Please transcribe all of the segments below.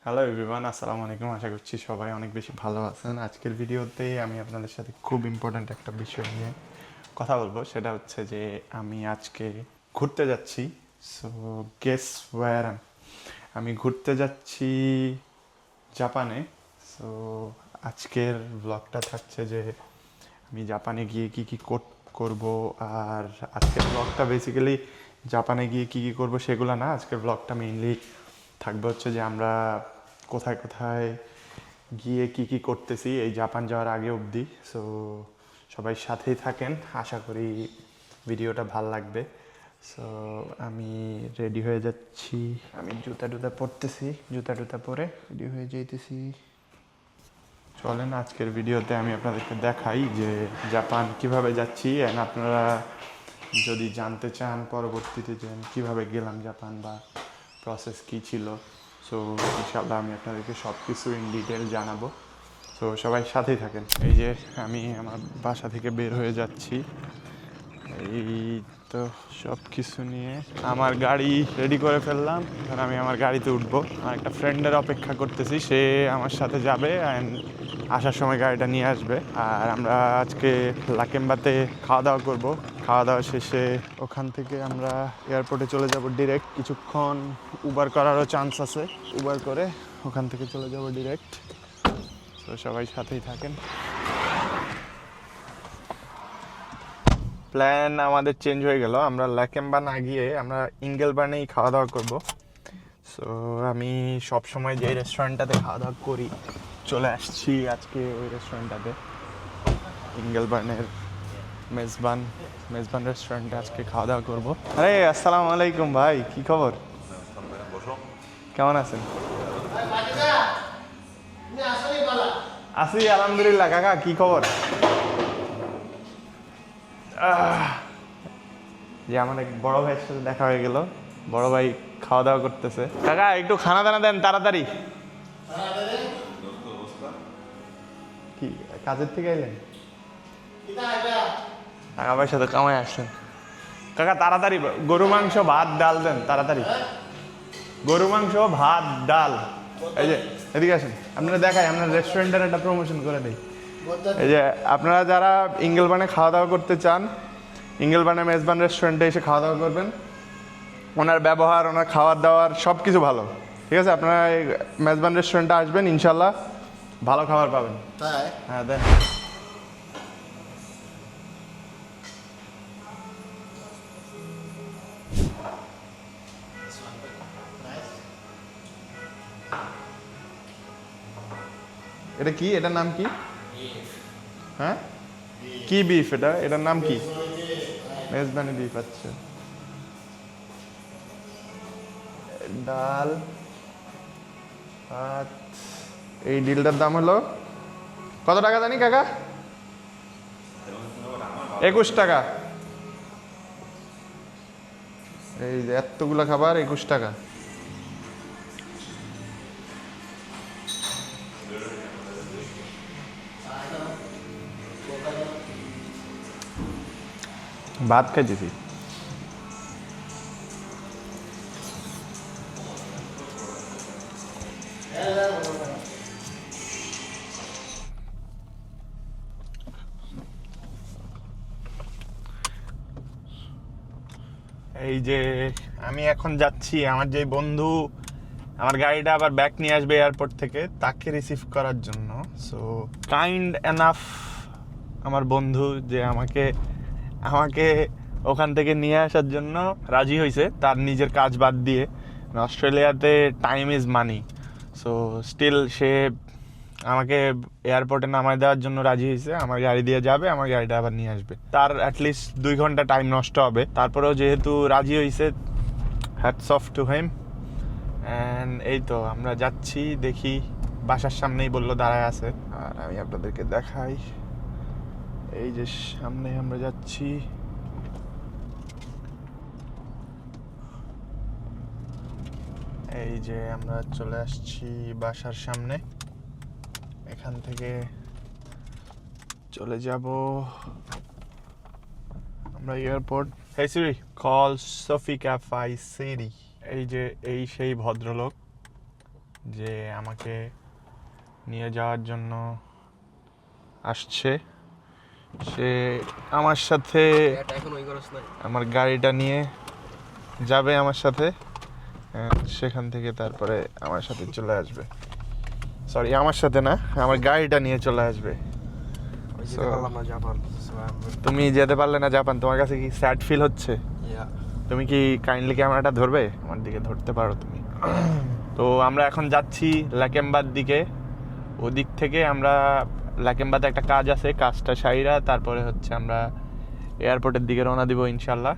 Hello everyone, আসসালামু আলাইকুম। আশা করছি সবাই অনেক বেশি ভালো আছেন। আজকের ভিডিওতে আমি আপনাদের সাথে খুব ইম্পর্ট্যান্ট একটা বিষয় নিয়ে কথা বলবো। সেটা হচ্ছে যে আমি আজকে ঘুরতে যাচ্ছি। সো গেস ওয়্যার আমি ঘুরতে যাচ্ছি জাপানে। সো আজকের ব্লগটা থাকছে যে আমি জাপানে গিয়ে কী কী করব। আর আজকের ব্লগটা বেসিক্যালি জাপানে গিয়ে কী কী করবো সেগুলো না। আজকের ব্লগটা মেইনলি থাকবে হচ্ছে যে আমরা কোথায় কোথায় গিয়ে কী কী করতেছি এই জাপান যাওয়ার আগে অবধি। সো সবাই সাথেই থাকেন, আশা করি ভিডিওটা ভাল লাগবে। সো আমি রেডি হয়ে যাচ্ছি, আমি জুতা টুতা পরতেছি, জুতা টুতা পরে রেডি হয়ে যাইতেছি। চলেন আজকের ভিডিওতে আমি আপনাদেরকে দেখাই যে জাপান কিভাবে যাচ্ছি। অ্যান্ড আপনারা যদি জানতে চান পরবর্তীতে যে আমি কীভাবে গেলাম জাপান বা প্রসেস কী ছিল, সো ইনশাআল্লাহ আমি আপনাদেরকে সব কিছু ইন ডিটেল জানাবো। সো সবাই সাথেই থাকেন। এই যে আমি আমার বাসা থেকে বের হয়ে যাচ্ছি, এই তো সব কিছু নিয়ে আমার গাড়ি রেডি করে ফেললাম। এখন আমি আমার গাড়িতে উঠবো, আমার একটা ফ্রেন্ডের অপেক্ষা করতেছি, সে আমার সাথে যাবে অ্যান্ড আসার সময় গাড়িটা নিয়ে আসবে। আর আমরা আজকে লাকেম্বাতে খাওয়া দাওয়া করবো। খাওয়া দাওয়া শেষে ওখান থেকে আমরা এয়ারপোর্টে চলে যাব ডিরেক্ট। কিছুক্ষণ উবার করারও চান্স আছে, উবার করে ওখান থেকে চলে যাব ডিরেক্ট। তো সবাই সাথেই থাকেন। প্ল্যান আমাদের চেঞ্জ হয়ে গেল, আমরা লাকেম্বা না গিয়ে আমরা ইঙ্গেলবার্নেই খাওয়া দাওয়া করব। সো আমি সব সময় যে রেস্টুরেন্টটাতে খাওয়া দাওয়া করি চলে আসছি আজকে ওই রেস্টুরেন্টটাতে, ইঙ্গেলবার্নের মেজবান রেস্টুরেন্টে আজকে খাওয়া দাওয়া করবো। আরে আসসালামু আলাইকুম ভাই, কি খবর? কেমন আছেন? আছি আলহামদুলিল্লাহ। কাকা কি খবর? যে আমার এক বড় ভাইয়ের সাথে দেখা হয়ে গেল, বড় ভাই খাওয়া দাওয়া করতেছে। কাকা একটু খানা দানা দেন তাড়াতাড়ি। কি কাজের থেকে এলেন? কাকা ভাইয়ের সাথে কামাই আসছেন। কাকা তাড়াতাড়ি গরু মাংস ভাত ডাল দেন তাড়াতাড়ি। গরু মাংস ভাত ডাল। এই যে এদিকে আসেন, আপনারা দেখাই আপনার রেস্টুরেন্টের একটা প্রমোশন করে দেয়। এই যে আপনারা যারা ইঙ্গেলবার্নে খাওয়া দাওয়া করতে চান, ইঙ্গেলবার্নে মেজবান রেস্টুরেন্টে এসে খাওয়া দাওয়া করবেন। ওনার ব্যবহার, ওনার খাওয়ার দাওয়ার সব কিছু ভালো। ঠিক আছে, আপনারা এই মেজবান রেস্টুরেন্টে আসবেন, ইনশাল্লাহ ভালো খাবার পাবেন। হ্যাঁ দেন। এটা কি, এটার নাম কি? হ্যাঁ কি বিফ? এটার নাম কি? মেজবানি বিফ। আচ্ছা, ডাল ভাত। এই ডিলটার দাম হলো কত টাকা জানি কাকা? 21 টাকা। এই যে এতগুলো খাবার 21 টাকা। ভাত খাইতেছি। এই যে আমি এখন যাচ্ছি, আমার যে বন্ধু আমার গাড়িটা আবার ব্যাক নিয়ে আসবে এয়ারপোর্ট থেকে, তাকে রিসিভ করার জন্য। সো কাইন্ড এনাফ আমার বন্ধু যে আমাকে আমাকে ওখান থেকে নিয়ে আসার জন্য রাজি হয়েছে, তার নিজের কাজ বাদ দিয়ে। অস্ট্রেলিয়াতে time is money. So still সে আমাকে এয়ারপোর্টে নামায় দেওয়ার জন্য রাজি হয়েছে। আমার গাড়ি দিয়ে যাবে, আমার গাড়িটা আবার নিয়ে আসবে। তার অ্যাটলিস্ট 2 ঘন্টা টাইম নষ্ট হবে, তারপরেও যেহেতু রাজি হয়েছে, hats off to him. And এই তো আমরা যাচ্ছি, দেখি বাসার সামনেই বললো দাঁড়ায় আছে। আর আমি আপনাদেরকে দেখাই, এই যে সামনে আমরা যাচ্ছি। এই যে আমরা চলে আসছি বাসার সামনে, এখান থেকে চলে যাব আমরা এয়ারপোর্ট। হেই সিরি, কল সোফি ক্যাফাই সিরি। এই যে এই সেই ভদ্রলোক যে আমাকে নিয়ে যাওয়ার জন্য আসছে। সে আমার সাথে আমার গাড়িটা নিয়ে যাবে আমার সাথে, সেখান থেকে তারপরে আমার সাথে চলে আসবে। সরি, আমার সাথে না, আমার গাড়িটা নিয়ে চলে আসবে। তুমি যেতে পারলে না জাপান, তোমার কাছে কি স্যাড ফিল হচ্ছে? তুমি কি কাইন্ডলি ক্যামেরাটা ধরবে? আমার দিকে ধরতে পারো তুমি। তো আমরা এখন যাচ্ছি লাকেম্বার দিকে। ওদিক থেকে আমরা লাকেম্বাতে একটা কাজ আছে, কাজটা সাইরা তারপরে হচ্ছে আমরা এয়ারপোর্টের দিকে রওনা দিব ইনশাল্লাহ।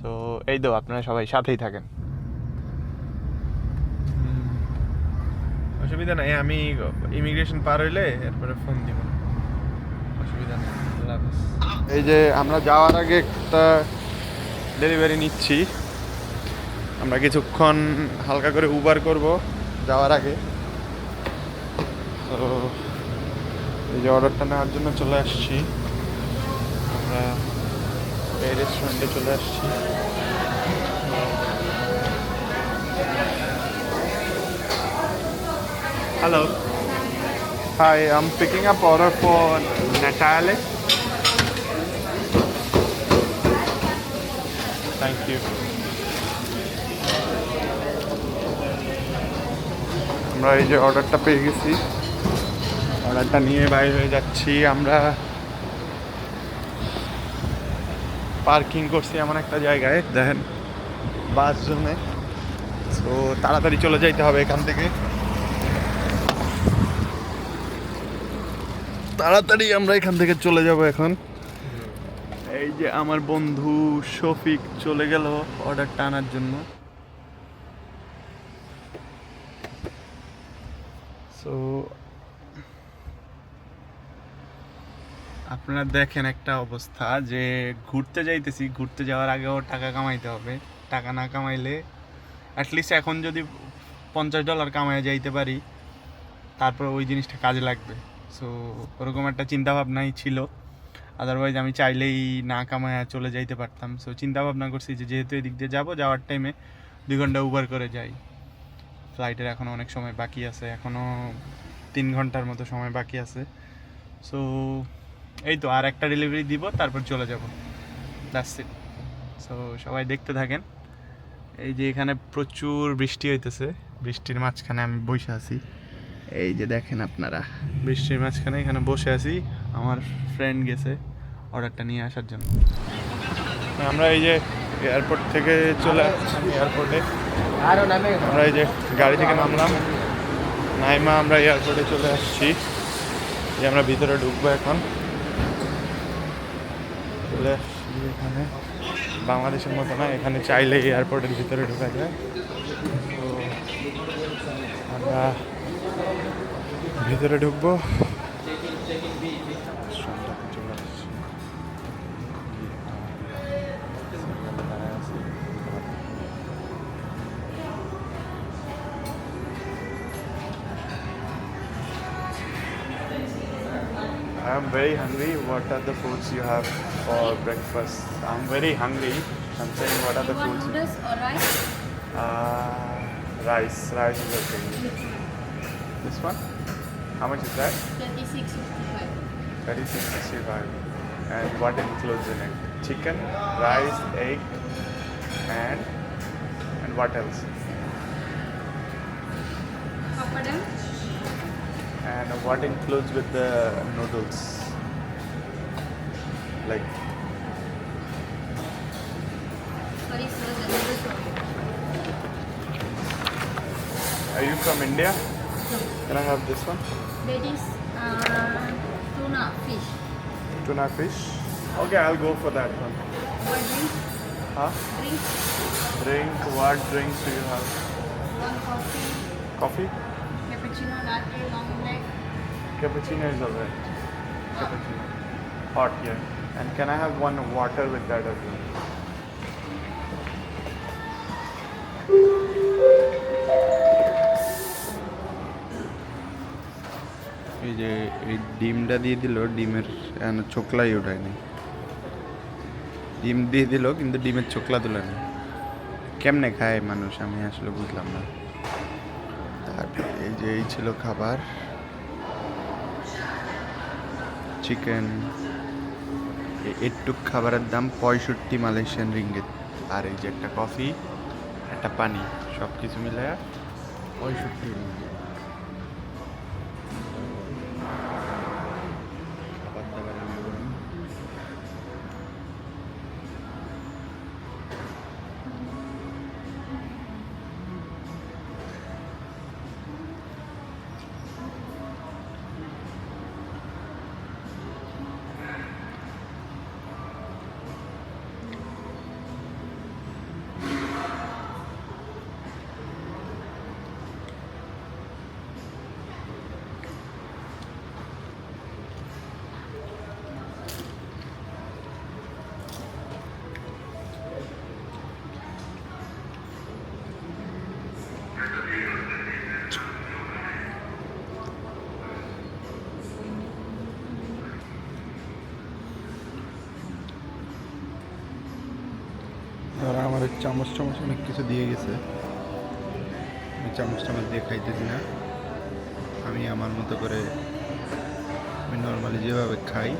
সো এই তো, আপনারা সবাই সাথেই থাকেন। অসুবিধা নাই, আমি ইমিগ্রেশন পার হইলে এরপরে ফোন দিব, অসুবিধা নেই। এই যে আমরা যাওয়ার আগে একটা ডেলিভারি নিচ্ছি। আমরা কিছুক্ষণ হালকা করে উবার করব যাওয়ার আগে। তো এই যে অর্ডারটা নেওয়ার জন্য চলে আসছি, আমরা এই রেস্টুরেন্টে চলে আসছি। Hello, hi, I am picking up order for Natalie. Thank you. আমরা এই যে অর্ডারটা পেয়ে গেছি, অর্ডারটা নিয়ে বাইরে হয়ে যাচ্ছি। আমরা পার্কিং করছি এমন একটা জায়গায়, দেখেন, বাস জমে। তো তাড়াতাড়ি চলে যাইতে হবে এখান থেকে, তাড়াতাড়ি আমরা এখান থেকে চলে যাব এখন। এই যে আমার বন্ধু শফিক চলে গেল অর্ডারটা আনার জন্য। সো আপনারা দেখেন একটা অবস্থা, যে ঘুরতে যাইতেছি, ঘুরতে যাওয়ার আগেও টাকা কামাইতে হবে। টাকা না কামাইলে, অ্যাটলিস্ট এখন যদি $50 কামাই যাইতে পারি, তারপর ওই জিনিসটা কাজে লাগবে। সো ওরকম একটা চিন্তাভাবনাই ছিল। আদারওয়াইজ আমি চাইলেই না কামায় চলে যাইতে পারতাম। সো চিন্তা ভাবনা করছি যে যেহেতু এদিক দিয়ে যাবো, যাওয়ার টাইমে 2 ঘন্টা উবার করে যাই। ফ্লাইটের এখনও অনেক সময় বাকি আছে, এখনও 3 ঘন্টার মতো সময় বাকি আছে। সো এই তো, আর একটা ডেলিভারি দিব, তারপর চলে যাব, দ্যাটস ইট। সো সবাই দেখতে থাকেন। এই যে এখানে প্রচুর বৃষ্টি হইতেছে, বৃষ্টির মাঝখানে আমি বসে আছি। এই যে দেখেন আপনারা, বৃষ্টির মাঝখানে এখানে বসে আছি। আমার ফ্রেন্ড গেছে অর্ডারটা নিয়ে আসার জন্য। আমরা এই যে এয়ারপোর্ট থেকে চলে আসছি এয়ারপোর্টে। আমরা এই যে গাড়ি থেকে নামলাম, নাইমা আমরা এয়ারপোর্টে চলে আসছি। যে আমরা ভিতরে ঢুকবো এখন, চলে আসছি এখানে। বাংলাদেশের মতো না, এখানে চাইলে এয়ারপোর্টের ভিতরে ঢোকা যায়। তো আমরা ভিতরে ঢুকবো। I am very hungry. What are the foods you have for breakfast? I'm very hungry. I'm saying, what are the foods? Noodles or rice? Rice. Rice is okay. This one? How much is that? 36.65. 36.65. And what includes in it? Chicken, rice, egg, and what else? Papadam? And what includes with the noodles? Like, Sorry, sir, the noodles only. are you from India? No. Can I have this one? That is tuna fish. Tuna fish? Okay, I'll go for that one. What drink? Huh? Drink? Drink? What drinks do you have? One coffee, Coffee? cappuccino, latte, long black. Cappuccino is alright. Cappuccino. Hot, yeah. And can I have one water with that as well? এই যে এই ডিমটা দিয়ে দিল, ডিমের ছোকলাই ওঠায়নি। ডিম দিয়ে দিল কিন্তু ডিমের ছোকলা তুলে না। কেমনে খায় মানুষ, আমি আসলে বুঝলাম না। তারপর যে এই ছিল খাবার, চিকেন। একটুক খাবারের দাম 65 মালয়েশিয়ান রিঙ্গিত। আর এই যে একটা কফি, একটা পানি, সব কিছু মিলে 65 রিঙ্গিত। খাবার দাবারের বিবরণ। ওরা আমার চামচ চামচ অনেক কিছু দিয়ে গেছে, আমি চামচ চামচ দিয়ে খাইতেছি না। আমি আমার মতো করে, আমি নর্মালি যেভাবে খাই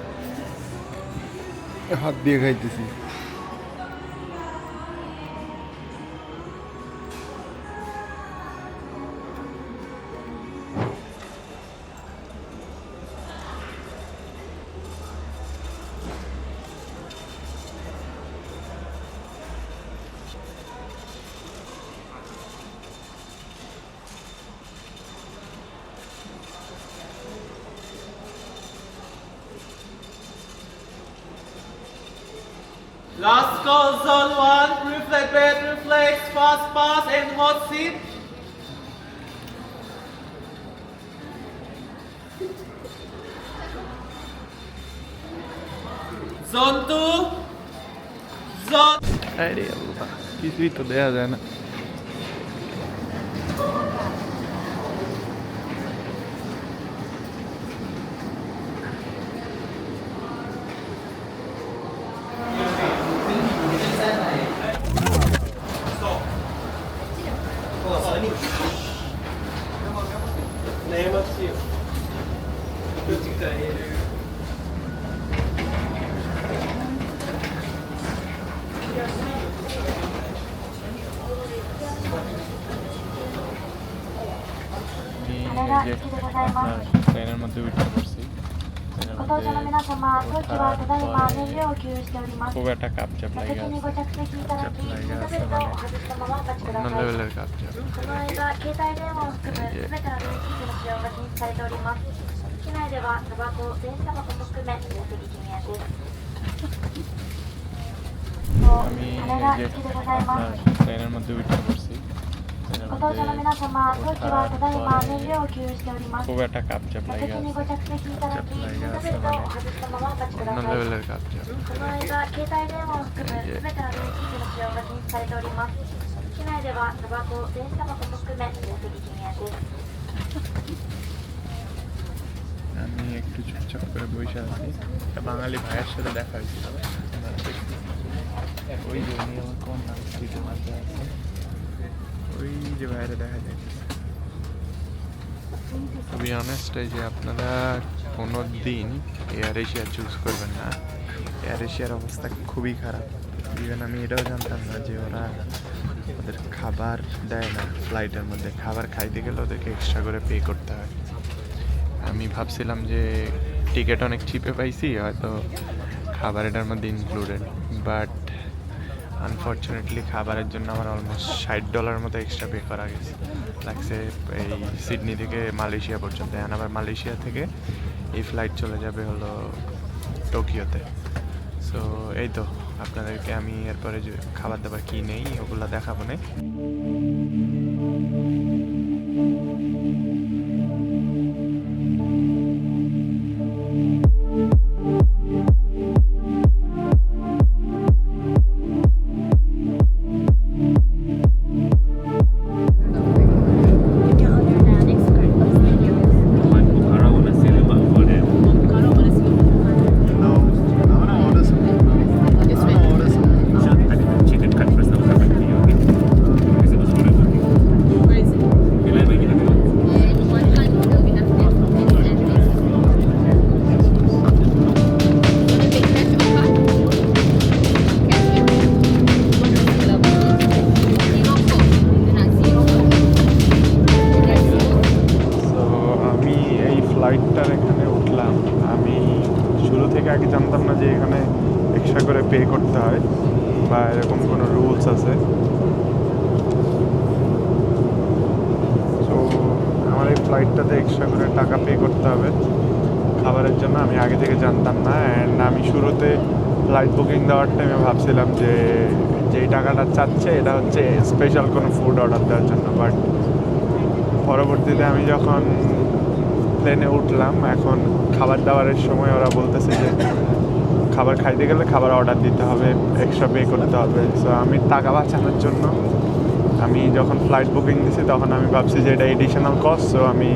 হাত দিয়ে খাইতেছি। Last call, zone 1, reflect bed, reflex, fast pass and hot seat. Zone 2, zone... আরে আল্লাহ, কিছুই তো দেয়া যায় না। ট্রেনের মধ্যে উঠে পড়ছি। ご搭乗の皆様、当機はただいま燃料を給油しております。 খুব একটা কাপ চাপ 座 লাগে 席にご着席いただき、シートベルトを外したままお待ちくだ অন্য さい。 লেভেলের কাপ চাপ। この間、携帯電話を含むすべての電子機器の使用が禁止されております。機内ではタバコ、電子タバコも含め入席禁煙です。 আমি 羽田行きでございます。 ট্রেনের মধ্যে উঠে পড়ছি। ご搭乗の皆様、当機はただいま燃料を給油しております。 খুব একটা কাপ চাপ 座 লাগে 席にご着席いただき、シートベルトを外したままお待ちくだ অন্য さい。 লেভেলের কাপ চাপ। この間、携帯電話を含むすべての電子機器の使用が禁止されております。機内ではタバコ、電子タバコも含め入席禁煙です。 আমি একটু চুপচাপ করে বসে আছি। একটা বাঙালি ভাইয়ের সাথে দেখা হয়েছিল। ওই যে উনি আমার কোন নাম স্ট্রিটের মধ্যে আছে, ওই যে বাইরে দেখা যায়। টু বি অনেস্ট, এই যে আপনারা কোনো দিন এয়ার এশিয়া চুজ করবেন না। এয়ার এশিয়ার অবস্থা খুবই খারাপ। ইভেন আমি এটাও জানতাম না যে ওরা ওদের খাবার দেয় না ফ্লাইটের মধ্যে। খাবার খাইতে গেলে ওদেরকে এক্সট্রা করে পে করতে হয়। আমি ভাবছিলাম যে টিকিট অনেক চিপে পাইছি, হয়তো খাবার এটার মধ্যে ইনক্লুডেড, বাট আনফর্চুনেটলি খাবারের জন্য আমার অলমোস্ট $60 মতো এক্সট্রা পে করা গেছে লাগছে এই সিডনি থেকে মালয়েশিয়া পর্যন্ত। এখন আবার মালয়েশিয়া থেকে এই ফ্লাইট চলে যাবে হলো টোকিওতে। সো এই তো আপনাদেরকে আমি এরপরে যে খাবার দাবার কী নেই ওগুলো দেখাবো না। Chicken cut for some pay করতে হয় বা এরকম কোনো রুলস আছে। সো আমার এই ফ্লাইটটাতে এক্সট্রা করে টাকা পে করতে হবে খাবারের জন্য। আমি আগে থেকে জানতাম না, অ্যান্ড আমি শুরুতে ফ্লাইট বুকিং দেওয়ার টাইমে ভাবছিলাম যে যেই টাকাটা চাচ্ছে এটা হচ্ছে স্পেশাল কোনো ফুড অর্ডার দেওয়ার জন্য। বাট পরবর্তীতে আমি যখন প্লেনে উঠলাম, এখন খাবার দাবারের সময় ওরা বলতেছে যে খাবার খাইতে গেলে খাবার অর্ডার দিতে হবে, এক্সট্রা পে করতে হবে। সো আমি টাকা বাঁচানোর জন্য আমি যখন ফ্লাইট বুকিং দিছি তখন আমি ভাবছি যে এটা এডিশনাল কস্ট, সো আমি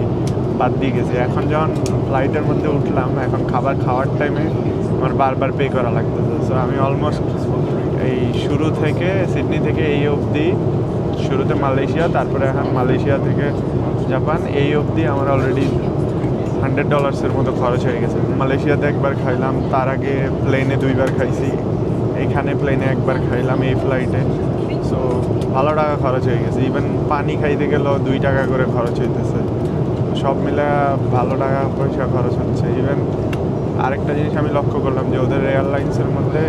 বাদ দিয়ে গেছি। এখন যখন ফ্লাইটের মধ্যে উঠলাম, এখন খাবার খাওয়ার টাইমে আমার বারবার পে করা লাগতেছে। সো আমি অলমোস্ট এই শুরু থেকে সিডনি থেকে এই অবধি, শুরুতে মালয়েশিয়া, তারপরে এখন মালয়েশিয়া থেকে জাপান, এই অবধি আমার অলরেডি $100 মতো খরচ হয়ে গেছে। মালয়েশিয়াতে একবার খাইলাম, তার আগে প্লেনে 2বার খাইছি, এইখানে প্লেনে একবার খাইলাম এই ফ্লাইটে। সো ভালো টাকা খরচ হয়ে গেছে। ইভেন পানি খাইতে গেলেও $2 করে খরচ হইতেছে। সব মিলে ভালো টাকা পয়সা খরচ হচ্ছে। ইভেন আরেকটা জিনিস আমি লক্ষ্য করলাম যে ওদের এয়ারলাইন্সের মধ্যে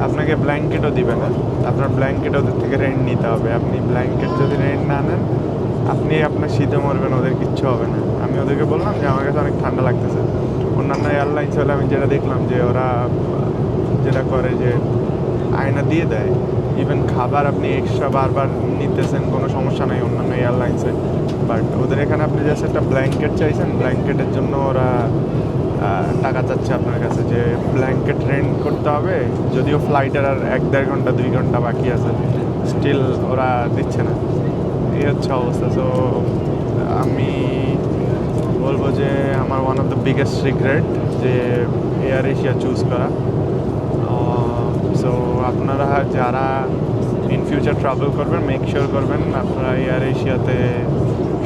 আপনাকে ব্ল্যাঙ্কেটও দিবে না, আপনার ব্ল্যাঙ্কেট ওদের থেকে রেন্ট নিতে হবে। আপনি ব্ল্যাঙ্কেট যদি রেন্ট না নেন, আপনি আপনার শীতে মরবেন, ওদের কিচ্ছু হবে না। আমি ওদেরকে বললাম যে আমার কাছে অনেক ঠান্ডা লাগতেছে। অন্যান্য এয়ারলাইন্স হলে আমি যেটা দেখলাম যে ওরা যেটা করে যে আয়না দিয়ে দেয়। ইভেন খাবার আপনি এক্সট্রা বারবার নিতেছেন, কোনো সমস্যা নেই অন্যান্য এয়ারলাইন্সে। বাট ওদের এখানে আপনি জাস্ট একটা ব্ল্যাঙ্কেট চাইছেন, ব্ল্যাঙ্কেটের জন্য ওরা টাকা চাচ্ছে আপনার কাছে যে ব্ল্যাঙ্কেট রেন্ট করতে হবে। যদিও ফ্লাইটের আর 1-1.5 ঘন্টা 2 ঘন্টা বাকি আছে, স্টিল ওরা দিচ্ছে না। এই হচ্ছে অবস্থা। সো আমি বলবো যে আমার one of the biggest regret যে এয়ার এশিয়া চুজ করা। সো আপনারা যারা ইন ফিউচার ট্রাভেল করবেন, মেক শিওর করবেন আপনারা এয়ার এশিয়াতে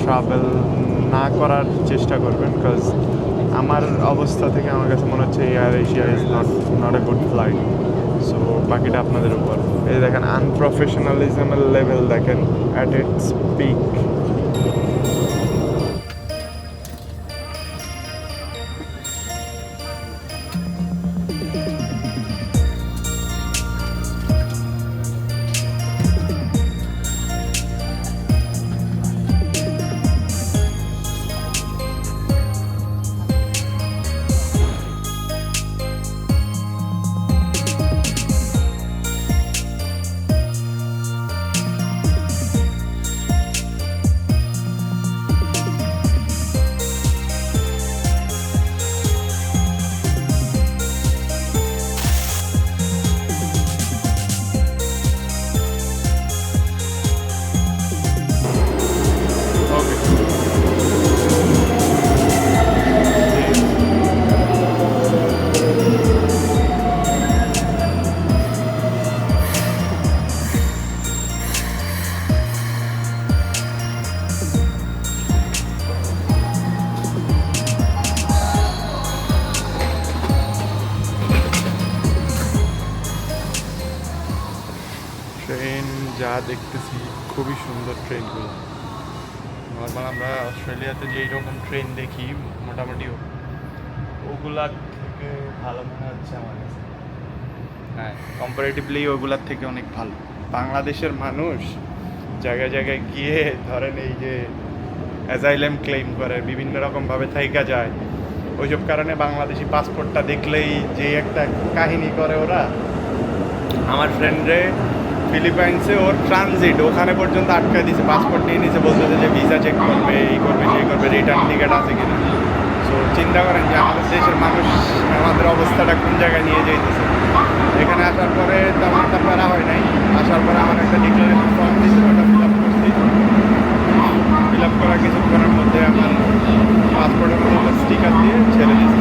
ট্রাভেল না করার চেষ্টা করবেন। বিকজ আমার অবস্থা থেকে আমার কাছে মনে হচ্ছে air Asia is not a good flight. So বাকিটা আপনাদের উপর। এই দেখেন আনপ্রফেশনালিজমের লেভেল দেখেন অ্যাট ইটস পিক। ট্রেন যা দেখতেছি খুবই সুন্দর ট্রেনগুলো। নর্মাল আমরা অস্ট্রেলিয়াতে যেই রকম ট্রেন দেখি মোটামুটি ওগুলার থেকে ভালো মনে হচ্ছে আমার কাছে। হ্যাঁ, কম্পারেটিভলি ওগুলার থেকে অনেক ভালো। বাংলাদেশের মানুষ জায়গায় জায়গায় গিয়ে ধরেন এই যে অ্যাজাইলেম ক্লেম করে, বিভিন্ন রকমভাবে থাইকা যায়। ওইসব কারণে বাংলাদেশি পাসপোর্টটা দেখলেই যে একটা কাহিনী করে ওরা। আমার ফ্রেন্ডরে ফিলিপাইন্সে ওর ট্রানজিট ওখানে পর্যন্ত আটকায় দিয়েছে, পাসপোর্ট নিয়ে নিয়েছে, বলতেছে যে ভিসা চেক করবে, এই করবে, সেই করবে, রিটার্ন টিকিট আছে কিনা। সো চিন্তা করেন যে আমাদের দেশের মানুষ আমাদের অবস্থাটা কোন জায়গায় নিয়ে যাইতেছে। এখানে আসার পরে তেমন একটা প্যারা হয় নাই। আসার পরে আমার একটা ডিক্লারেশন ফর্ম দিয়েছে, ওটা ফিল আপ করছি। ফিল আপ করা কিছুক্ষণের মধ্যে আমার পাসপোর্টের মধ্যে স্টিকার দিয়ে ছেড়ে দিয়েছে।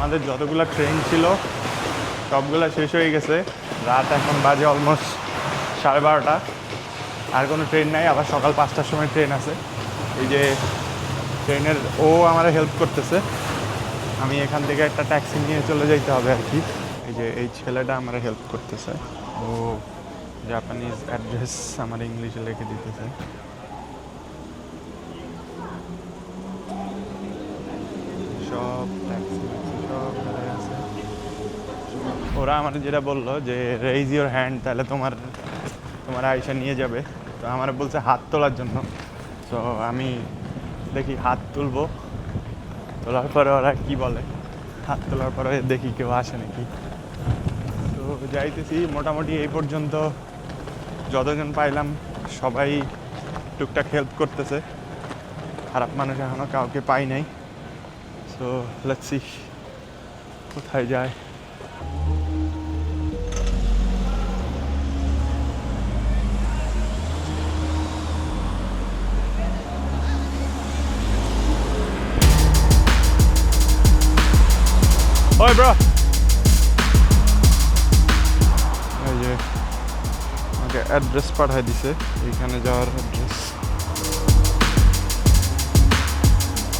আমাদের যতগুলো ট্রেন ছিল সবগুলো শেষ হয়ে গেছে। রাত এখন বাজে অলমোস্ট 12:30। আর কোনো ট্রেন নাই, আবার সকাল 5টার সময় ট্রেন আছে। এই যে ট্রেনের ও আমার হেল্প করতেছে। আমি এখান থেকে একটা ট্যাক্সি নিয়ে চলে যাইতে হবে আর কি। এই যে এই ছেলেটা আমার হেল্প করতেছে, ও জাপানিজ অ্যাড্রেস আমার ইংলিশে লিখে দিতেছে। সব ট্যাক্সি সব দাঁড়ায় আছে। ওরা আমার যেটা বললো যে রেইজ ইউর হ্যান্ড, তাহলে তোমার আয়সা নিয়ে যাবে। তো আমার বলছে হাত তোলার জন্য। তো আমি দেখি হাত তুলবো, তোলার পরে ওরা কি বলে, হাত তোলার পরে দেখি কেউ আসে নাকি। তো যাইতেছি, মোটামুটি এই পর্যন্ত যতজন পাইলাম সবাই টুকটাক হেল্প করতেছে, খারাপ মানুষ এখনও কাউকে পাই নাই। সো লেটস সি কোথায় যায়। ওই ব্রো, এই যে আমাকে অ্যাড্রেস পাঠাই দিছে, এইখানে যাওয়ার অ্যাড্রেস।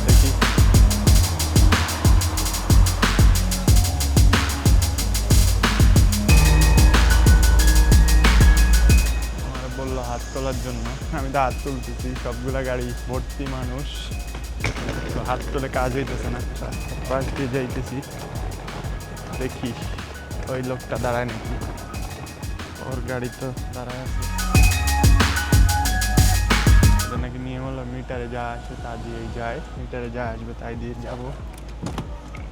দেখি আমার বললো হাত তোলার জন্য, আমি তো হাত তুলতেছি, সবগুলা গাড়ি ভর্তি মানুষ, তো হাত তুলে কাজ হইতেছে না। পাশ দিয়ে যাইতেছি, দেখি ওই লোকটা দাঁড়ায় নাকি, ওর গাড়ি তো দাঁড়ায় আছে। ওদের নাকি নিয়ম হলো মিটারে যা আসে তা দিয়েই যায়, মিটারে যা আসবে তাই দিয়ে যাবো।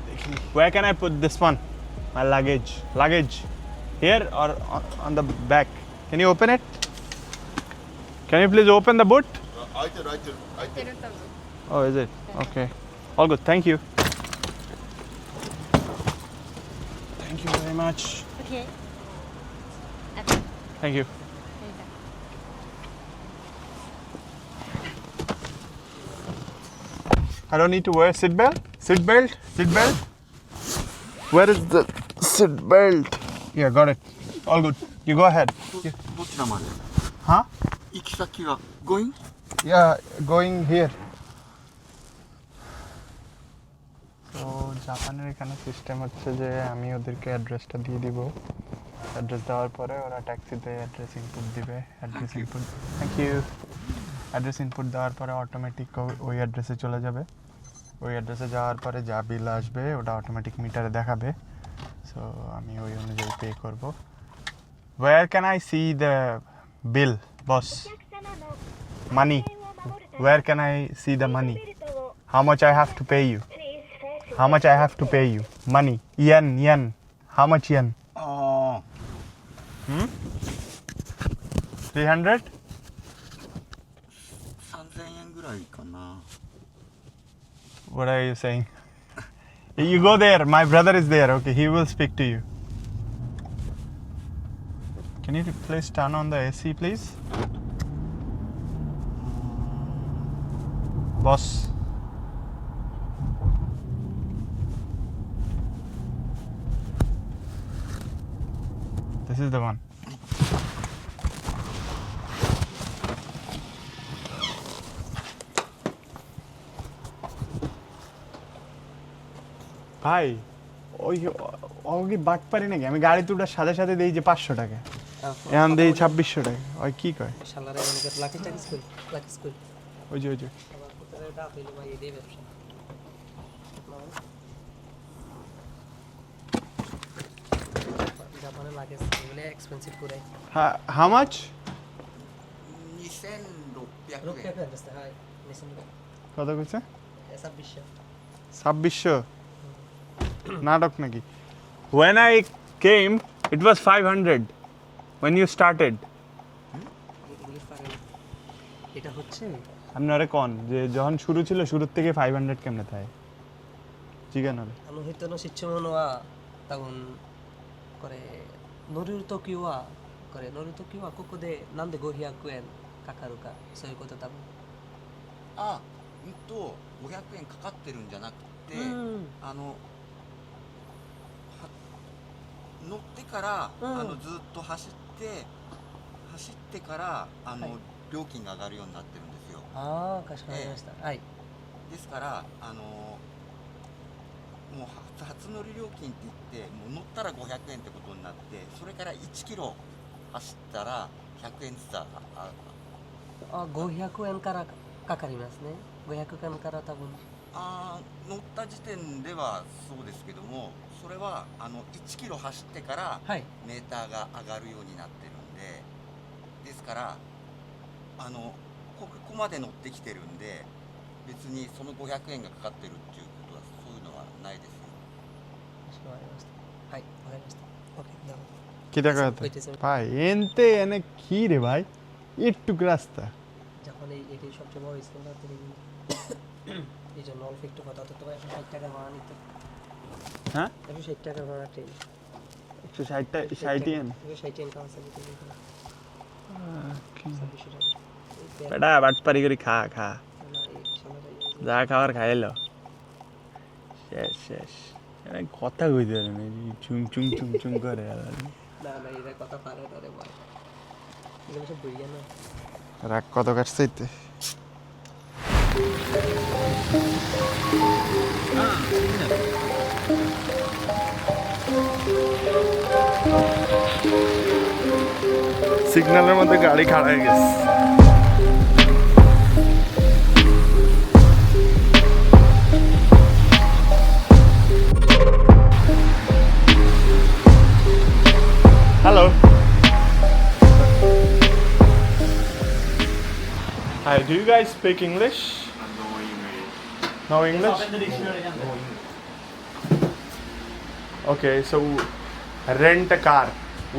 দেখি where can I put this one, my luggage here or on the back? Can you open it? Can you please open the boot? Oh, is it? Okay. All good. Thank you. Thank you very much. Okay. Thank you. I don't need to wear seatbelt? Seatbelt? Where is the seatbelt? Yeah, got it. All good. You go ahead. どちらまで Huh? 行き先は going? Yeah, going here. তো জাপানের এখানে system হচ্ছে যে আমি ওদেরকে অ্যাড্রেসটা দিয়ে দিব, অ্যাড্রেস দেওয়ার পরে ওরা ট্যাক্সিতে অ্যাড্রেস ইনপুট দিবে, address input thank you address input দেওয়ার পরে অটোমেটিক ওই অ্যাড্রেসে চলে যাবে। ওই অ্যাড্রেসে যাওয়ার পরে যা বিল আসবে ওটা অটোমেটিক মিটারে দেখাবে। সো আমি ওই অনুযায়ী পে করব। Where can I see the bill, boss? Money. Where can I see the money? How much I have to pay you? How much I have to pay you? Money. Yen. How much yen? 300? 3000円ぐらいかな。 What are you saying? You go there. My brother is there. Okay, he will speak to you. Can you please turn on the AC, please? Boss. This is the one. ভাই ওই কি but পারি নাকি? আমি গাড়িতে উঠার সাথে সাথে দিই যে 500 টাকা, এখন দিই 2600 টাকা। ওই কি কয়? শালারে আমাদের লাকি স্কুল ওই যে রাত হইলো ভাই এই ব্যবসা জাপানে লাগে এগুলো এক্সপেন্সিভ করে। How much? 2600 রুপিয়া円。ফেরত দিতে হয় নিছেন কত কইছে? 2600 2600 নাটক নাকি? When I came it was 500 when you started. এগুলো পারে না। এটা হচ্ছে আপনারে কোন যে যখন শুরু ছিল শুরুর থেকে 500 কেমনে থাকে জিজ্ঞান হবে। 人の質問は多分これ乗るときはここでなんで500円かかるかそういうこと多分。あ、500円かかってるんじゃなくて、うん乗ってから、ずっと走ってからはい料金が上がるようになってるんですよ。ああ、かしこまりました。はい。ですからもう初乗り料金って言ってもう乗ったら500円ってことになって、それから1キロ走ったら100円ずつ500円からかかりますね。500円から多分。乗った時点ではそうですけども、それは1キロ走ってからはい。メーターが上がるようになってるんで、ですからここまで乗ってきてるんで、別にその500円がかかってるっていうことはそういうのはないですよ。かしこまりました。はい、わかりました。OK、なるほど。কিটা কথা ভাই এনতে এনে কি রে ভাই একটু রাস্তা যখন এটি সবচেয়ে বড় স্কুলটা থেকে এই জন্য অল্প একটু কথা তো তোমার 160 টাকা ভাড়া নিতে। হ্যাঁ 160 টাকা ভাড়া ট্রেন। 160 এন 160 এন কাউন্সিল দিতে হবে। বেটা বাটপারি করে খা খা যা খাওয়ার খাইলো শেষ শেষ কথা কইতে পারে না চুং চুং চুং চুং করে না না এটা কথা পারে না রে ভাই, এগুলো সব বইয়া না। রাগ কত কাটছাইতে সিগন্যালের মধ্যে গাড়ি খাড়া হয়ে গেছে। Hello. Hi, do you guys speak English? No English? Okay, so rent a car.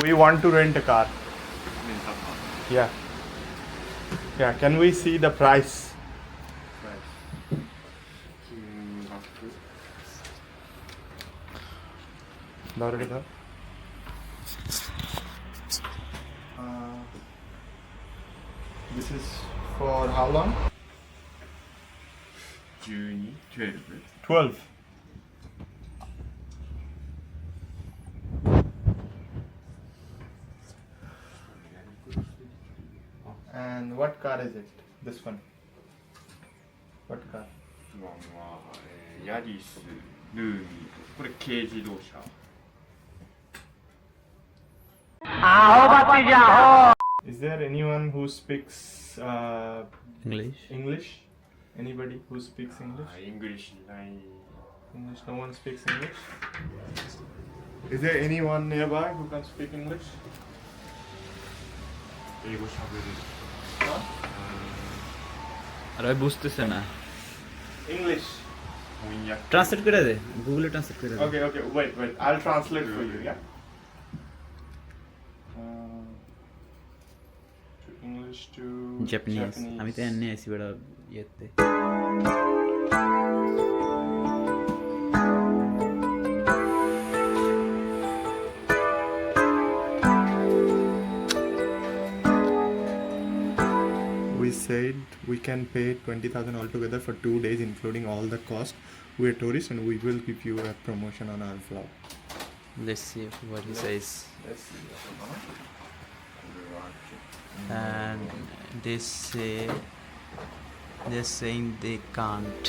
We want to rent a car. Yeah. Yeah, can we see the price? This is for how long? 12. And what car is it? This one. What car? ヤリス、ルーミー、これ軽自動車。 Is there anyone who speaks English? Anybody who speaks English? イングリッシュない。 English? No one speaks English? Is there anyone nearby who can speak English? 英語しゃべれる。 আর ভাই বুঝতেছে না, English. 翻訳。 translate করে দে, গুগলে translate করে দে। Okay, okay. Wait. I'll translate for you. Yeah. To English to Japanese, Japanese. আমি তো এনে আইছি বেটা ইয়েতে। We said we can pay 20,000 altogether for 2 days, including all the cost. We're tourists and we will give you a promotion on our vlog. Let's see what he says. Let's see. And they're saying they can't.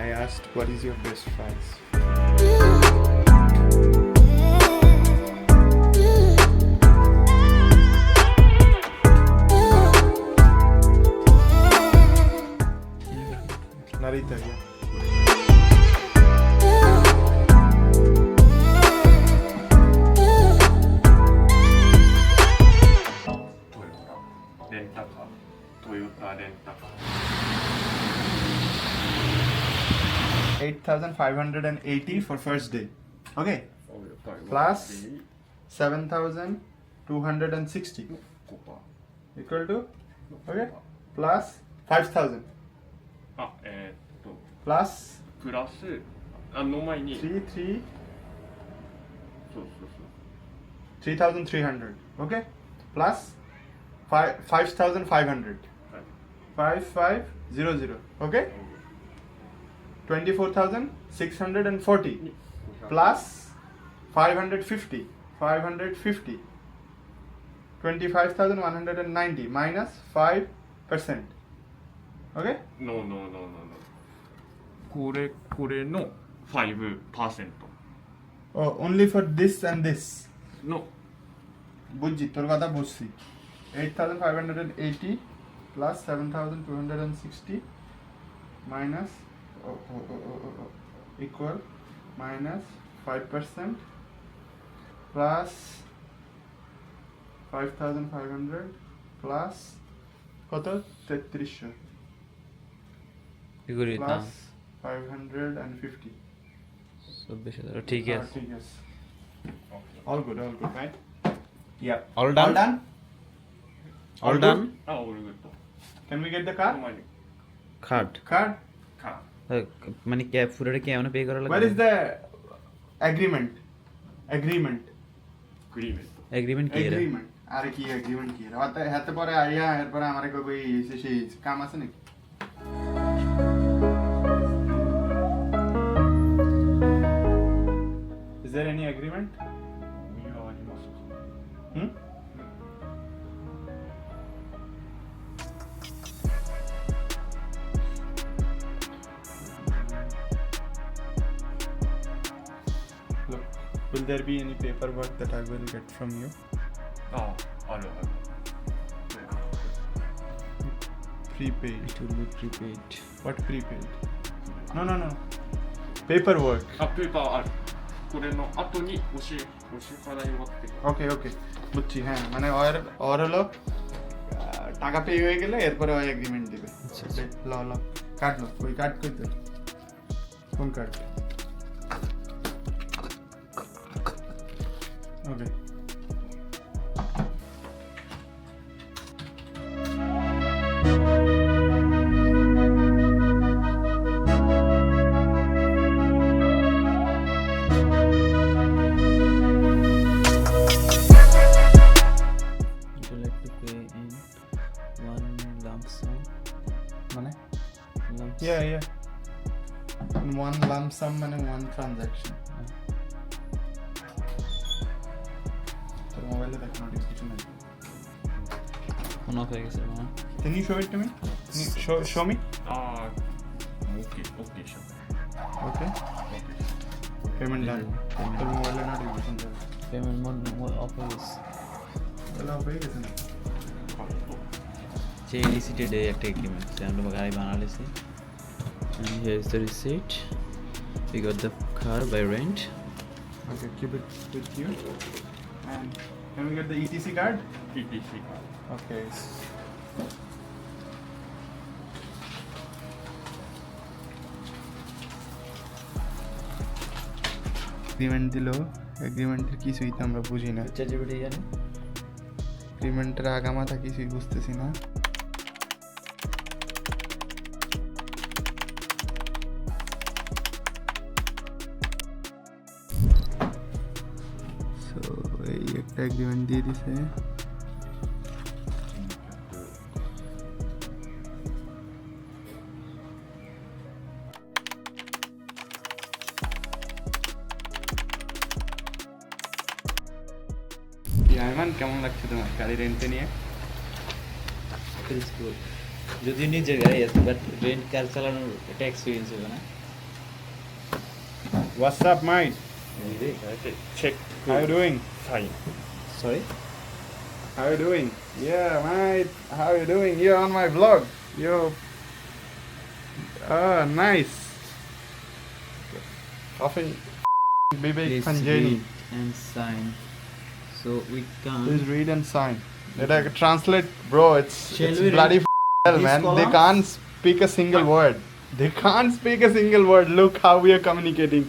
I asked, what is your best price? Narita, yeah. $8,580 for first day. Okay. Plus 7,260 equal to, okay, plus 5,000 plus プラスの前に 3,300 そうそうそう 3,300, okay, plus 5,500 5500, okay, 24,640 plus 550. 25,190 minus 5%. Okay? No. これの5%。 Oh, only for this and this. No. বুঝছি তোর কথা বুঝছি 8,580 plus 7,260 minus equal minus 5% plus 5,500 plus কত 3300 কি করি তা plus 550 24,000 ঠিক আছে ঠিক আছে all good right yeah All done? All done? Ah, all good. can we get the card card card মানে ক্যাব ফুরারে কি এমন পে করা লাগবে where is the agreement Agreement. Agreement কি এর agreement আরে কি agreement কি এর হাতে পরে আইয়া এরপরে আমারে কই সেই কাম আছে নাকি is there any agreement hmm look will there be any paperwork that I will get from you Ah, ある。 prepaid it will be prepaid what prepaid no paperwork あ、ペーパーある。これの後にお支払いをって。 ওকে বুঝছি হ্যাঁ মানে ওর হলো টাকা পে হয়ে গেলে এরপরে ওই এগ্রিমেন্ট দিবে ল কার্ড লো ওই কার্ড কই তো কোন card okay would you like to pay in one lump sum মানে lump in one lump sum মানে one transaction তোর মোবাইলে দেখো নোটিফিকেশন আছে on off হয়ে গেছে মানে can you show it to me show me ああ、OK しよう。 okay payment done তোর মোবাইলে নোটিফিকেশন যাবে পেমেন্ট মোড অফ হয়ে গেছে তাহলে হয়ে গেছে না যে রিসিটেড একটা এগ্রিমেন্ট সে আমরা গাড়ি বানালেছি and here is the receipt we got the car by rent okay keep it with you and can we get the ETC card ETC か。 okay agreement দিল এগ্রিমেন্টের কিছুই তো আমরা বুঝি না ChatGPT জানে এগ্রিমেন্টের আগামাথা কিছুই বুঝতেছি না সো এই একটা এগ্রিমেন্ট দিয়ে দিছে আয়মান কেমন লাগছে তোমার গাড়ি রেন্টে নিয়ে যদিও নিজের গাড়ি আছে বাট রেন্ট কার চালানোর একটা এক্সপিরিয়েন্স হবে না What's up, mate? Check. How you doing? Fine. Sorry How you doing? Yeah, mate. How you doing? You're on my vlog. You're... Oh, nice. Often Bibek please Panjani. read and sign so we can Please read and sign. Let I translate, bro. It's Shall we bloody hell, these man. They columns? can't speak a single word. They can't speak a single word. Look how we are communicating.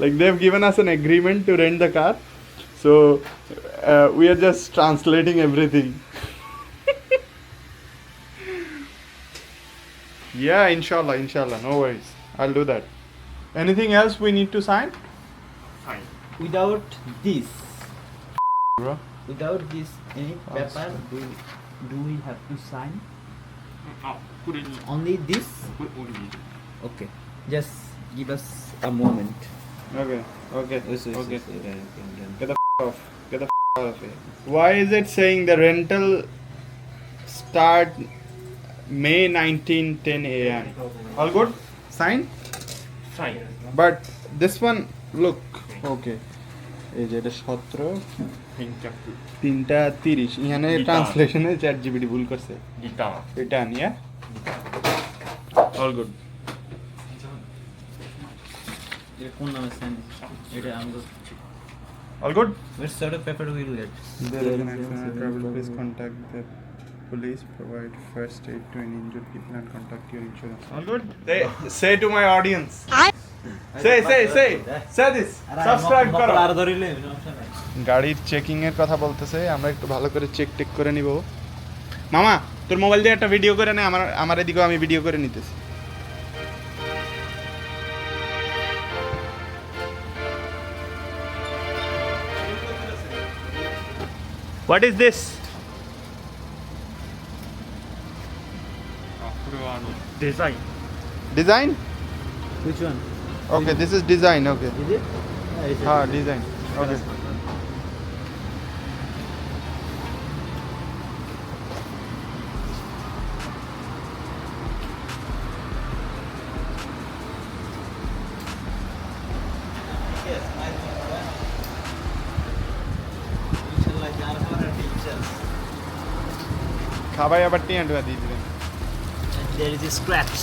Like they've given us an agreement to rent the car, so we are just translating everything. Yeah, inshallah, no worries. I'll do that. Anything else we need to sign, Fine. without this bro? without this any paper do we have to sign あ、これに only this これ折り入れる。 okay just give us a moment Okay. Okay. Yes, yes, Okay. yes, yeah, you can rent. Get the off. Get the out of here. Why is it saying the rental start May 19, 10 a.m.? All good? Sign? Fine. But this one, look. Okay. এই যে এটা 17 3টা 30 এখানে ট্রান্সলেশনে chat GPT ভুল করছে Return. এটা নিয়ে all good এটা কোন নামে সেন্ড এটা আমরা all good which sort of paper we will get? There is an accident travel, please contact the police, provide first aid to any injured people and contact your insurance. All good? Say to my audience. Say this. Subscribe করো। আর ধরিলে সমস্যা নাই। গাড়ির checking এর কথা বলতেছে, আমরা একটু ভালো করে চেক করে নিব। মামা তোর মোবাইল দিয়ে একটা ভিডিও করে নে, আমার এদিকেও আমি ভিডিও করে নিতেছি। What is this? Design. Design? Which one? Okay, this is design. Okay. Is it? Yeah, it's हाँ, design. Okay. খাবাই আবার টিয়া টুয়া দিয়ে দিবেন। There is a scratch.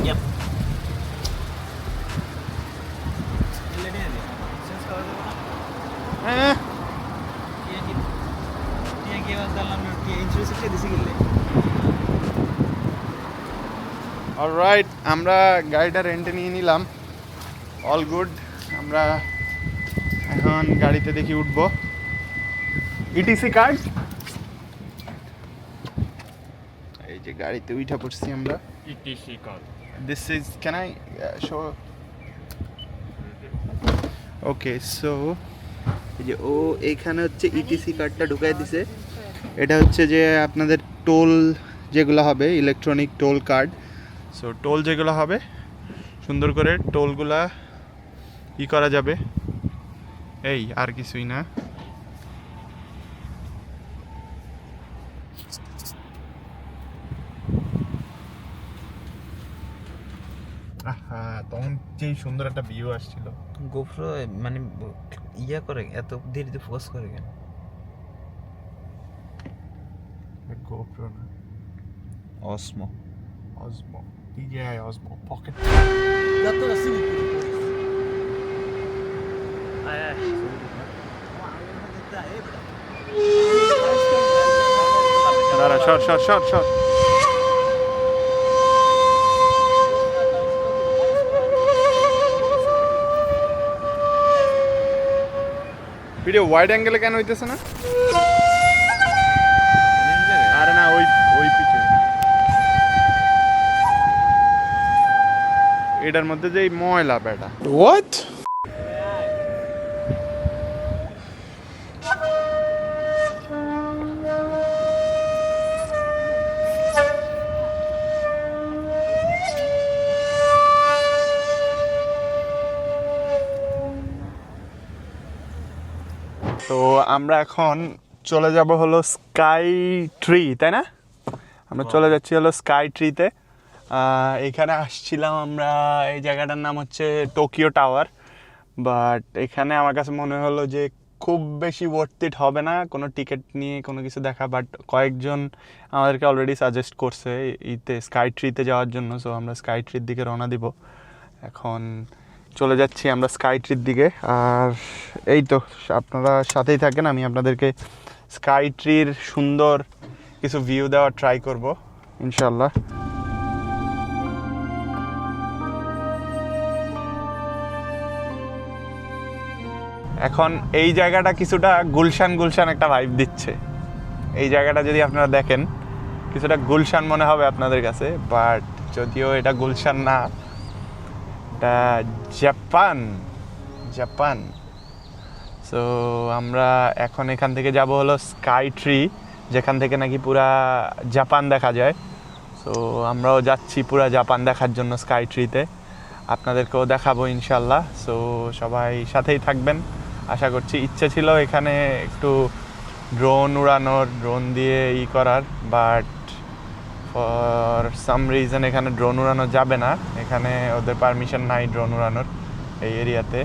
Yep. হ্যাঁ অলরাইট, আমরা গাড়িটা রেন্টে নিয়ে নিলাম। All good. আমরা এখন গাড়িতে দেখি উঠবো। ইটিসি কার্ড, এই যে গাড়িতে উঠা পড়ছি আমরা। ETC card. This is, can I show? Okay, so এই যে ও এখানে হচ্ছে ইটিসি কার্ডটা ঢুকাই দিছে। এটা হচ্ছে যে আপনাদের টোল যেগুলো হবে, electronic toll card. So toll যেগুলো হবে সুন্দর করে টোলগুলা ই করা যাবে, এই আর কিছুই না। তখন যেই সুন্দর একটা ভিউ আসছিল। গোপ্রো মানে ইয়া করে এত ধীরে ফোকাস করে কেন? GoPro না, Osmo. Osmo, DJI Osmo Pocket। দাঁড়া, শর্ট। ভিডিও ওয়াইড অ্যাঙ্গেলে কেন হইতেছে না? আরে না, ওই পিছে এটার মধ্যে যে ময়লা বেটা। হোয়াট? তো আমরা এখন চলে যাব হলো স্কাই ট্রি, তাই না? আমরা চলে যাচ্ছি হলো স্কাই ট্রিতে। এখানে আসছিলাম আমরা, এই জায়গাটার নাম হচ্ছে টোকিও টাওয়ার। বাট এখানে আমার কাছে মনে হলো যে খুব বেশি ওয়ার্থ ইট হবে না কোনো টিকিট নিয়ে কোনো কিছু দেখা। বাট কয়েকজন আমাদেরকে অলরেডি সাজেস্ট করছে স্কাই ট্রিতে যাওয়ার জন্য। সো আমরা স্কাই ট্রির দিকে রওনা দিব। এখন চলে যাচ্ছি আমরা স্কাই ট্রির দিকে। আর এই তো আপনারা সাথেই থাকেন, আমি আপনাদেরকে স্কাই ট্রির সুন্দর কিছু ভিউ দেওয়ার ট্রাই করব ইনশাল্লাহ। এখন এই জায়গাটা কিছুটা গুলশান একটা ভাইব দিচ্ছে। এই জায়গাটা যদি আপনারা দেখেন কিছুটা গুলশান মনে হবে আপনাদের কাছে, বাট যদিও এটা গুলশান না, এটা জাপান। সো আমরা এখন এখান থেকে যাব হলো স্কাই ট্রি, যেখান থেকে নাকি পুরা জাপান দেখা যায়। সো আমরাও যাচ্ছি পুরা জাপান দেখার জন্য স্কাই ট্রিতে। আপনাদেরকেও দেখাবো ইনশাল্লাহ। সো সবাই সাথেই থাকবেন আশা করছি। ইচ্ছে ছিল এখানে একটু ড্রোন উড়ানোর, ড্রোন দিয়ে করার, বাট ফর সাম রিজন এখানে ড্রোন উড়ানো যাবে না, এখানে ওদের পারমিশন নাই ড্রোন উড়ানোর এই এরিয়াতে।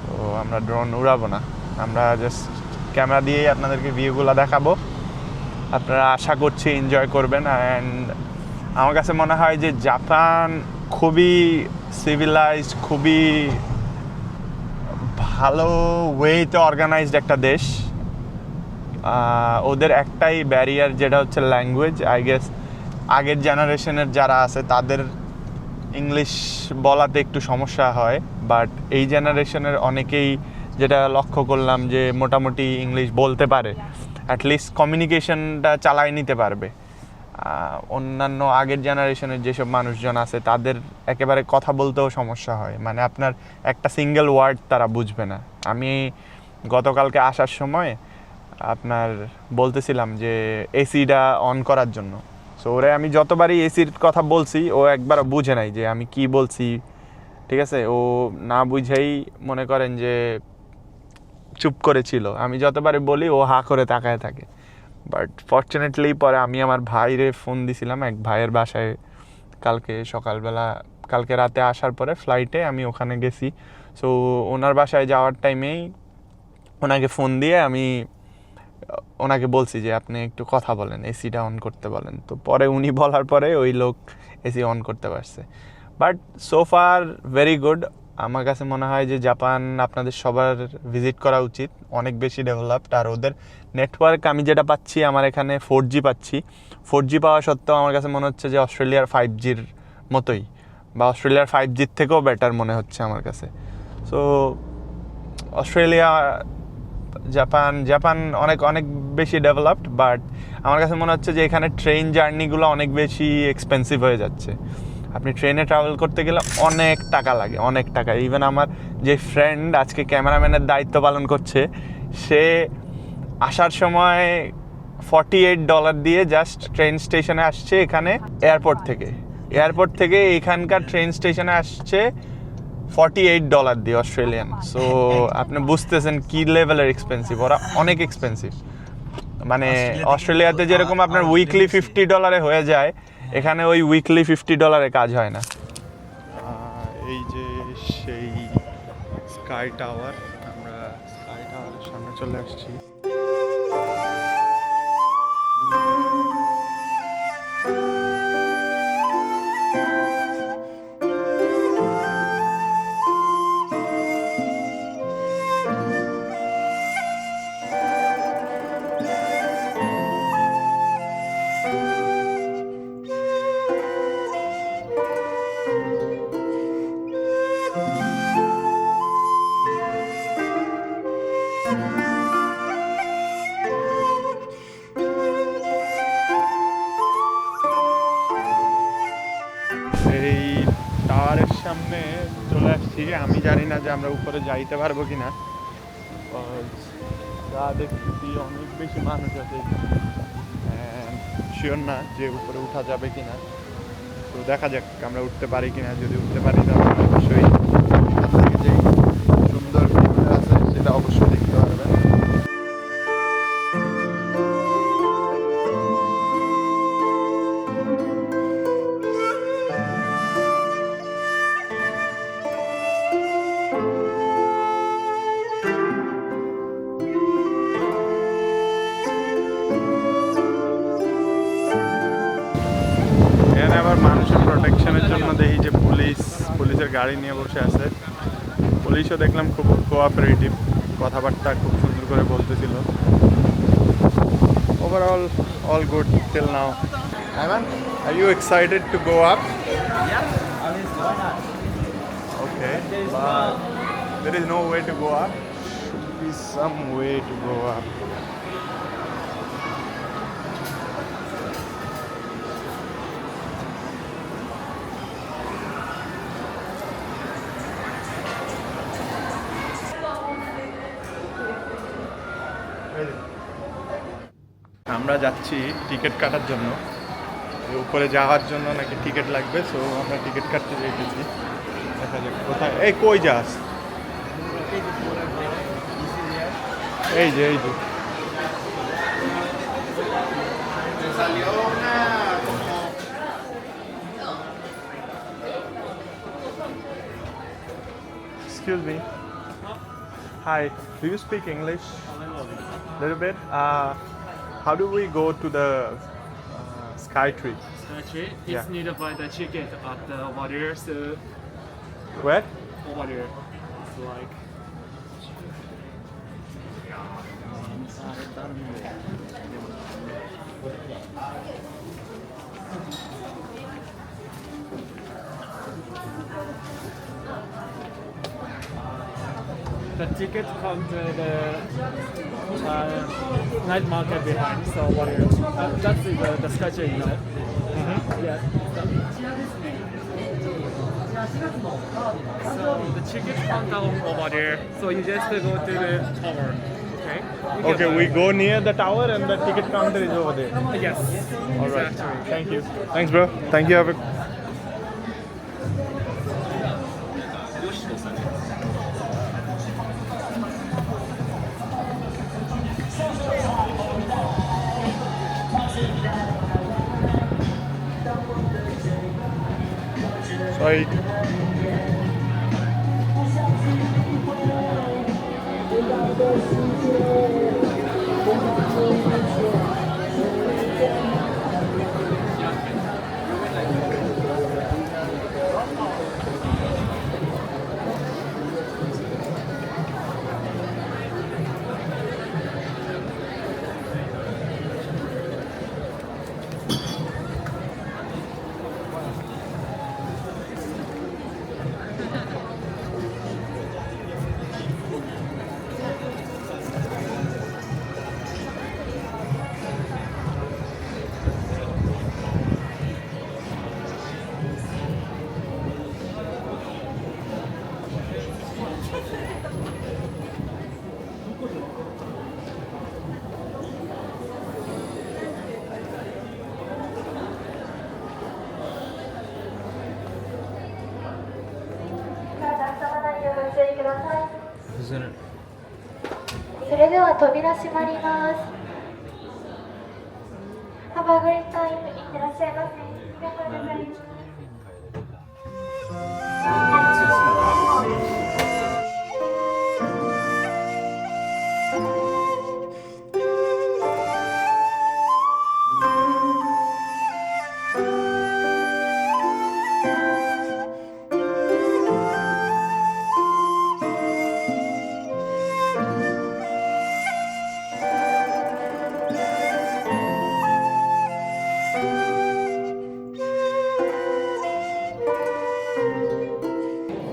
তো আমরা ড্রোন উড়াবো না, আমরা জাস্ট ক্যামেরা দিয়েই আপনাদেরকে ভিউগুলো দেখাবো। আপনারা আশা করছি এনজয় করবেন। অ্যান্ড আমার কাছে মনে হয় যে জাপান খুবই সিভিলাইজড, খুবই ভালো ওয়েতে অর্গানাইজড একটা দেশ। ওদের একটাই ব্যারিয়ার, যেটা হচ্ছে ল্যাঙ্গুয়েজ। আই গেস আগের জেনারেশনের যারা আছে তাদের ইংলিশ বলাতে একটু সমস্যা হয়, বাট এই জেনারেশনের অনেকেই, যেটা লক্ষ্য করলাম, যে মোটামুটি ইংলিশ বলতে পারে, অ্যাটলিস্ট কমিউনিকেশনটা চালাই নিতে পারবে। অন্যান্য আগের জেনারেশনের যেসব মানুষজন আছে তাদের একেবারে কথা বলতেও সমস্যা হয়, মানে আপনার একটা সিঙ্গেল ওয়ার্ড তারা বুঝবে না। আমি গতকালকে আসার সময় আপনার বলতেছিলাম যে এসিটা অন করার জন্য, সো ওরে আমি যতবারই এসির কথা বলছি ও একবারও বুঝে নাই যে আমি কি বলছি, ঠিক আছে? ও না বুঝেই মনে করেন যে চুপ করেছিল, আমি যতবারই বলি ও হা করে তাকায় থাকে। বাট ফর্চুনেটলি পরে আমি আমার ভাইরে ফোন দিছিলাম, এক ভাইয়ের বাসায় কালকে সকালবেলা, কালকে রাতে আসার পরে ফ্লাইটে আমি ওখানে গেছি। সো ওনার বাসায় যাওয়ার টাইমেই ওনাকে ফোন দিয়ে আমি ওনাকে বলছি যে আপনি একটু কথা বলেন, এসিটা অন করতে বলেন। তো পরে উনি বলার পরে ওই লোক এসি অন করতে পারছে। But so far very good. আমার কাছে মনে হয় যে জাপান আপনাদের সবার ভিজিট করা উচিত, অনেক বেশি ডেভেলপড। আর ওদের নেটওয়ার্ক আমি যেটা পাচ্ছি, আমার এখানে 4G পাচ্ছি। 4G পাওয়া সত্ত্বেও আমার কাছে মনে হচ্ছে যে অস্ট্রেলিয়ার 5Gর মতোই, বা অস্ট্রেলিয়ার 5Gর থেকেও বেটার মনে হচ্ছে আমার কাছে। সো অস্ট্রেলিয়া, জাপান অনেক অনেক বেশি ডেভেলপড, বাট আমার কাছে মনে হচ্ছে যে এখানে ট্রেন জার্নিগুলো অনেক বেশি এক্সপেন্সিভ হয়ে যাচ্ছে। আপনি ট্রেনে ট্রাভেল করতে গেলে অনেক টাকা লাগে, অনেক টাকা। ইভেন আমার যে ফ্রেন্ড আজকে ক্যামেরাম্যানের দায়িত্ব পালন করছে, সে আসার সময় $48 দিয়ে জাস্ট ট্রেন স্টেশনে আসছে এখানে, এয়ারপোর্ট থেকে এখানকার ট্রেন স্টেশনে আসছে $48 দিয়ে অস্ট্রেলিয়ান। সো আপনি বুঝতেছেন কি লেভেলের এক্সপেন্সিভ, ওরা অনেক এক্সপেন্সিভ। মানে অস্ট্রেলিয়াতে যেরকম আপনার উইকলি $50 হয়ে যায়, এখানে ওই উইকলি $50 কাজ হয় না। এই যে সেই স্কাই টাওয়ার, আমরা স্কাই টাওয়ারের সামনে চলে আসছি। এই টাওয়ারের সামনে চলে আসছি। আমি জানি না যে আমরা উপরে যাইতে পারবো কিনা, যা দেখছি অনেক বেশি মানুষ আছে, শিওর না যে উপরে উঠা যাবে কিনা। তো দেখা যাক আমরা উঠতে পারি কিনা। যদি উঠতে পারি তাহলে অবশ্যই আপনাকে যে সুন্দর ভিউটা আছে সেটা অবশ্যই দেখতে পারবেন। আবার মানুষের প্রোটেকশনের জন্য দেখি যে পুলিশের গাড়ি নিয়ে বসে আছে। পুলিশও দেখলাম খুব কোঅপারেটিভ, কথাবার্তা খুব সুন্দর করে বলতেছিল। Overall all good till now. Ayman, are you excited to go up? Okay, but there is no way to go up. Should be some way to go up. আমরা যাচ্ছি টিকিট কাটার জন্য, উপরে যাওয়ার জন্য নাকি টিকিট লাগবে। সো আমরা ticket কাটতে যেতেছি। দেখা যাক কোথায়। এই কই যাস? এই যে Excuse me. Hi, do you speak English? Little bit. How do we go to the Sky Tree? Actually, Yeah. it's needed by the ticket at the over there, so Where? over there. It's like the ticket counter, the night market behind. So over there, that's the sketch, you know. Yeah. So the ticket counter over there. So you just go to the tower. Okay. You can Okay, buy- we go near the tower and the ticket counter is over there. Yes. All right. Exactly. Thank you. Thanks, bro. Thank you. Have a Sorry. Isn't it? それでは扉閉まります。ハバグリタイムいってらっしゃいませ。ありがとうございます。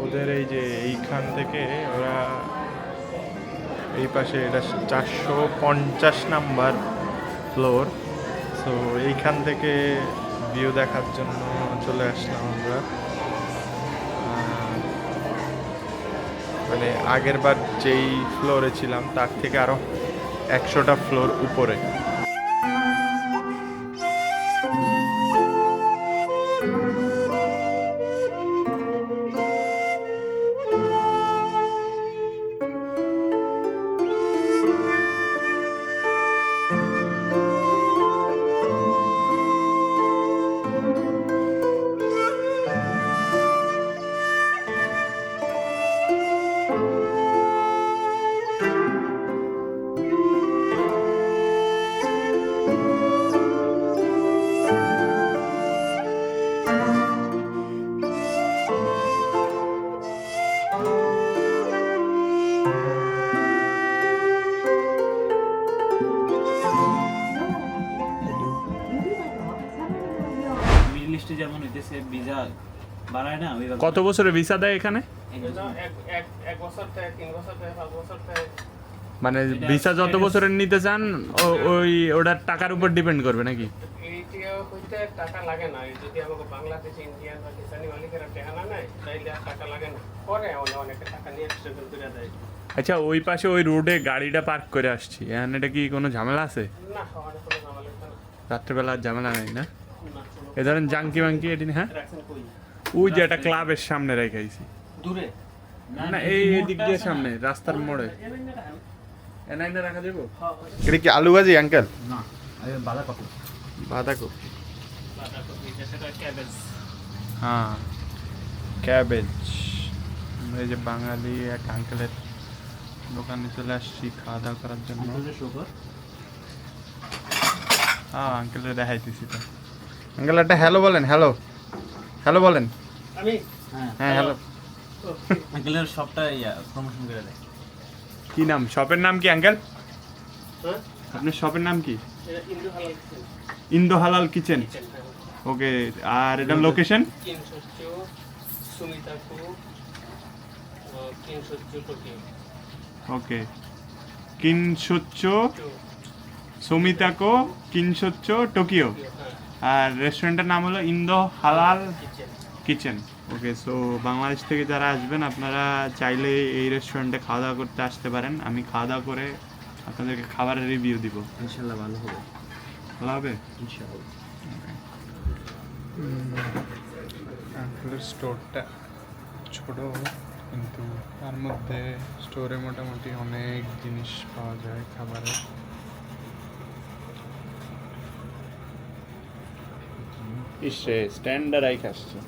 ওদের এই যে এইখান থেকে ওরা এই পাশে এটা 450 number floor. So এইখান থেকে ভিউ দেখার জন্য চলে আসলাম আমরা। মানে আগের বার যেই ফ্লোরে ছিলাম তার থেকে আরো 100টা ফ্লোর উপরে। মিডল ইস্টে যেমন হইতেছে ভিসা বাড়ায় না ওইভাবে কত বছরের ভিসা দেয় এখানে? এক বছর থেকে 3 বছর থেকে 5 বছর থেকে মানে ভিসা যত বছরের নিতে চান ওই ওটার টাকার উপর ডিপেন্ড করবে নাকি? এইটা হইতে টাকা লাগে না। যদি আমাকে বাংলাদেশ ইন্ডিয়ান বা কিসানি মালিকেরা টাকা না নেয় তাইলে আর টাকা লাগে না। পরে অনেকে টাকা নিয়ে স্ট্রাগল করে দেয়। আচ্ছা, ওই পাশে ওই রোডে গাড়িটা পার্ক করে আসছি, এখন এটা কি কোনো ঝামেলা আছে? না আমার কোনো ঝামেলা হইতো না। রাত্রেবেলা আর ঝামেলা নেই না? না কোনো এ ধরেন জাঙ্কি মাঙ্কি এটি হ্যাঁ রাখছেন কই ওই যে একটা ক্লাবের সামনে রেখেছি দূরে না এই দিক দিয়ে সামনে রাস্তার মোড়ে এনাইনে রাখা যাবো এটা কি আলু ভাজি আঙ্কেল না বাঁধাকপি বাঁধাকপি হ্যাঁ ক্যাবেজ আমরা এই যে বাঙালি এক আঙ্কেলের দোকানে চলে আসছি খাওয়া দাওয়া করার জন্য হ্যাঁ আঙ্কেলের দেখাইতেছি তো আঙ্কেল একটা হ্যালো বলেন হ্যালো হ্যালো বলেন আমি হ্যাঁ হ্যালো আঙ্কেলের সবটা প্রমোশন করে দেয় কি নাম শপের নাম কি আঙ্কেল আপনার শপের নাম কি ইন্দো হালাল কিচেন ওকে আর এটার লোকেশন ওকে কিনসোচ্চো সুমিতাকো কিনসোচ্চো টোকিও আর রেস্টুরেন্টের নাম হলো ইন্দো হালাল কিচেন ওকে সো বাংলাদেশ থেকে যারা আসবেন আপনারা চাইলে এই রেস্টুরেন্টে খাওয়া দাওয়া করতে আসতে পারেন আমি খাওয়া দাওয়া করে আপনাদেরকে খাবারের রিভিউ দিব ইনশাআল্লাহ ভালো হবে ভালো হবে ইনশাআল্লাহ আঙ্কেলের স্টোরটা ছোট কিন্তু তার মধ্যে স্টোরে মোটামুটি অনেক জিনিস পাওয়া যায় খাবারের ইসে স্ট্যান্ডার্ড আইক আসছে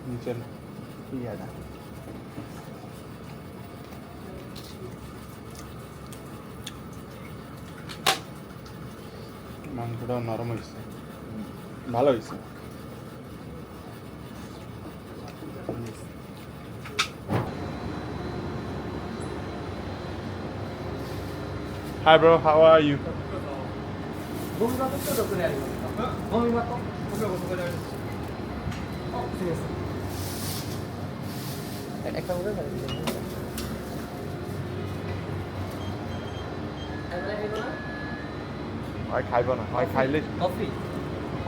নিচের ইয়াটা মাংসটাও নরম হয়েছে ভালো হয়েছে Hi bro, how are you? হয় খাইব না হয় খাইলে কফি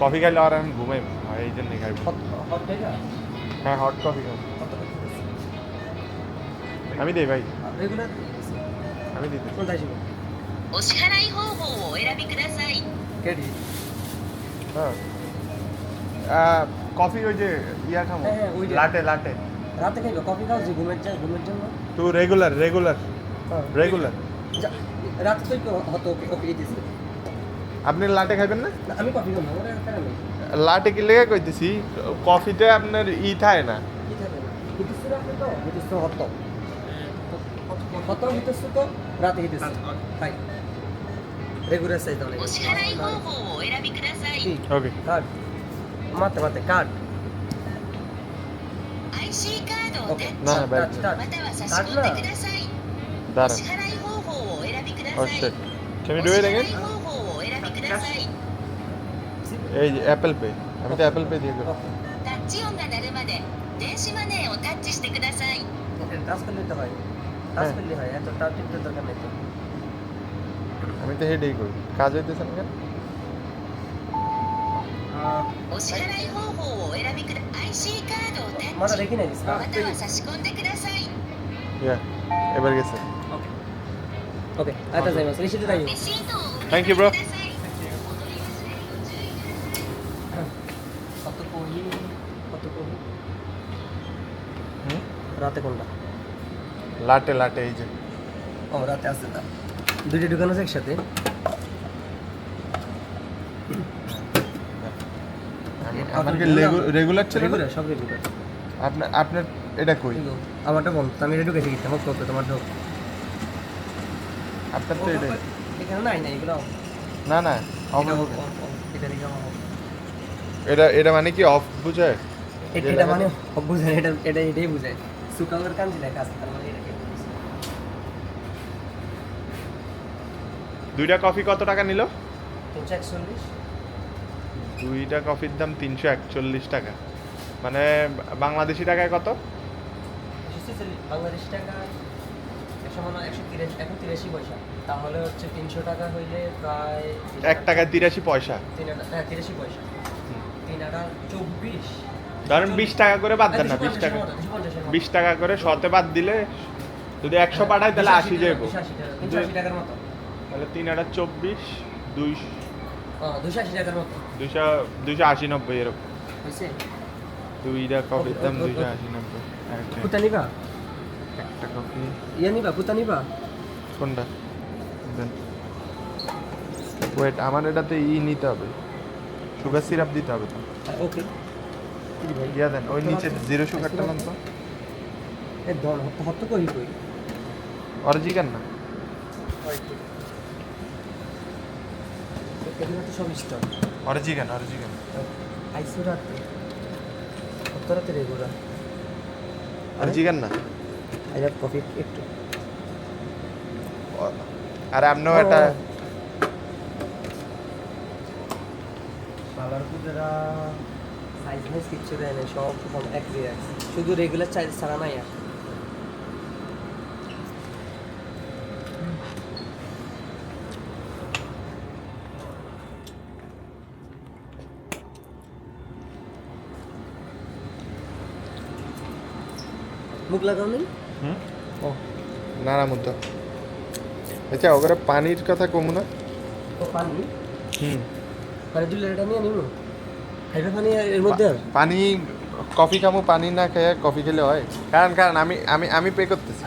কফি খাইলে আর আমি ঘুমাইব হয় এই জন্যই খাইব হট ডেটা হ্যাঁ হট কফি খাই আমি দেই ভাই রেগুলার আমি দিতে 大丈夫お支払い方法をお選びください。 কেডি হ্যাঁ কফি ওই যে ইয়া খামো হ্যাঁ, হ্যাঁ, ওই যে- লাটে লাটে রাতে খাইবে কফি খাও যে ঘুমের জন্য টু রেগুলার রেগুলার হ্যাঁ। রেগুলার রাতে তো একটু হতো ওকে দিছে আপনি লাটে খাইবেন না না আমি কফি খাবো ওরা কেন নেই লাটে কি লেগে কইতেছি কফিতে আপনার ই থাকে না কি থাকে হিতেছে রাতে তো হিতেছে হতো হতো হিতেছে তো রাতে হিতেছে হাই রেগুলার সাইজ দাওお支払い方法をお選びください。 ওকে কার্ড待ってカード IC カードをタッ না チ না ব্যাড または差し込んでください。お দাঁড়ান 支払い方法をお選びくだ ও さい。 shit can お you 支 do it 払 again い方法をお選びください。 এই যে অ্যাপল পে আমি তো অ্যাপল পে দিয়ে দেবো タッチ音が鳴るまで電子マネーをタッチしてください。 টাচ করলে তো হয় টাচ করলে হয় এত টাচ টিপতে দরকার নেই তো আমি তো হেডেই করি কাজ হইতেছে না কেন お支払い方法をお選びくだ IC カードをタまだッチできないですかまたは差し込んでください。 ইয়া এবার গেছে ওকেありがとうございますレシート大丈夫レシートをお受 Thank け you, 取 bro. りください。戻り忘れご注意ください。ホットコーヒーরাতে কোনটা লাটে লাটে এই যে ও রাতে আসছে না দুইটা দোকান আছে একসাথে আমার কি রেগুলার ছিল না? রেগুলার সব রেগুলার আপনার আপনার এটা কই আমারটা বন্ধ আমি এটা ঢুকেছি কিন্তু আমার কত তোমার ঢোক আপনার তো এটা এখানে নাই না এগুলো না না এটা হোক, এটা দিকে আমার হোক। এটা এটা মানে কি অফ বুঝায় এটা মানে বুঝায় এটাই বুঝায় সুকাঙ্গের কাঞ্জি লেখা আছে তার মানে এটাকে দুইটা কফি কত টাকা নিল 341 দুইটা কফির দাম 341 টাকা মানে বাংলাদেশি টাকায় কত বাংলাদেশ টাকা 130 এখন 83 পয়সা তাহলে হচ্ছে 300 টাকা হইলে প্রায় 1 টাকা 83 পয়সা 83 পয়সা 3 24 ধরেন 20 টাকা করে বাদ দেন না 20 টাকা 20 টাকা করে শতে বাদ দিলে যদি 100 পাঠায় তাহলে 80 যাইবো 280 টাকার মতো তাহলে 3 আর 24 2 280 টাকার মতো 280 90 এরকম হইছে দুইটা কফির দাম 280-90 পুতা নিবা একটা কফি ইয়া নিবা পুতা নিবা কোনটা দেন ওয়েট আমার এটাতে নিতে হবে সুগার সিরাপ দিতে হবে তো ওকে ইয়া দেন ওই নিচে জিরো সুগারটা নেন তো এ ধর হত কই কই অরিজিনাল না এগুলো তো সব স্টক অরিজিনাল আইসুরাতে কতরাতে রেগুলা অরিজিনাল না আই লাভ কফি একটু আর আমনো এটা কালার কুদরা সাইজ মাইজ কিচ্ছু দেয় না সব সব এক দিয়ে আছে শুধু রেগুলার চার্জ ছাড়া নাই আর মুখ লাগাও নেই ও নানা মতো আচ্ছা ওখানে পানির কথা কমু না ও পানি হুম পানি 2 লিটার নিয়ে নিব খাইবে পানি এর মধ্যে আর পানি কফি খামু পানি না খেয়ে কফি খেলে হয় কারণ আমি আমি আমি পে করতেছি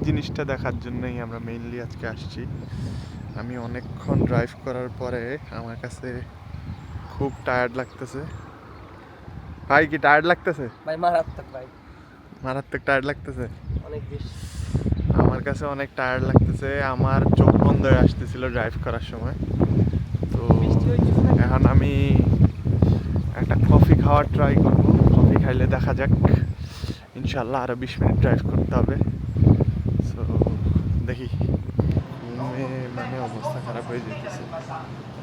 জিনিসটা দেখার জন্যই আমরা মেইনলি আজকে আসছি আমি অনেকক্ষণ ড্রাইভ করার পরে আমার কাছে খুব টায়ার্ড লাগতেছে ভাই কি টায়ার্ড লাগতেছে ভাই মারাত্মক ভাই মারাত্মক টায়ার্ড লাগতেছে অনেক বেশি আমার কাছে অনেক টায়ার্ড লাগতেছে আমার চোখ বন্ধ হয়ে আসতেছিল ড্রাইভ করার সময় তো এখন আমি একটা কফি খাওয়ার ট্রাই করব কফি খাইলে দেখা যাক ইনশাল্লাহ আরো 20 মিনিট ড্রাইভ করতে হবে সো দেখি মানে অবস্থা খারাপ হয়ে যেতেছে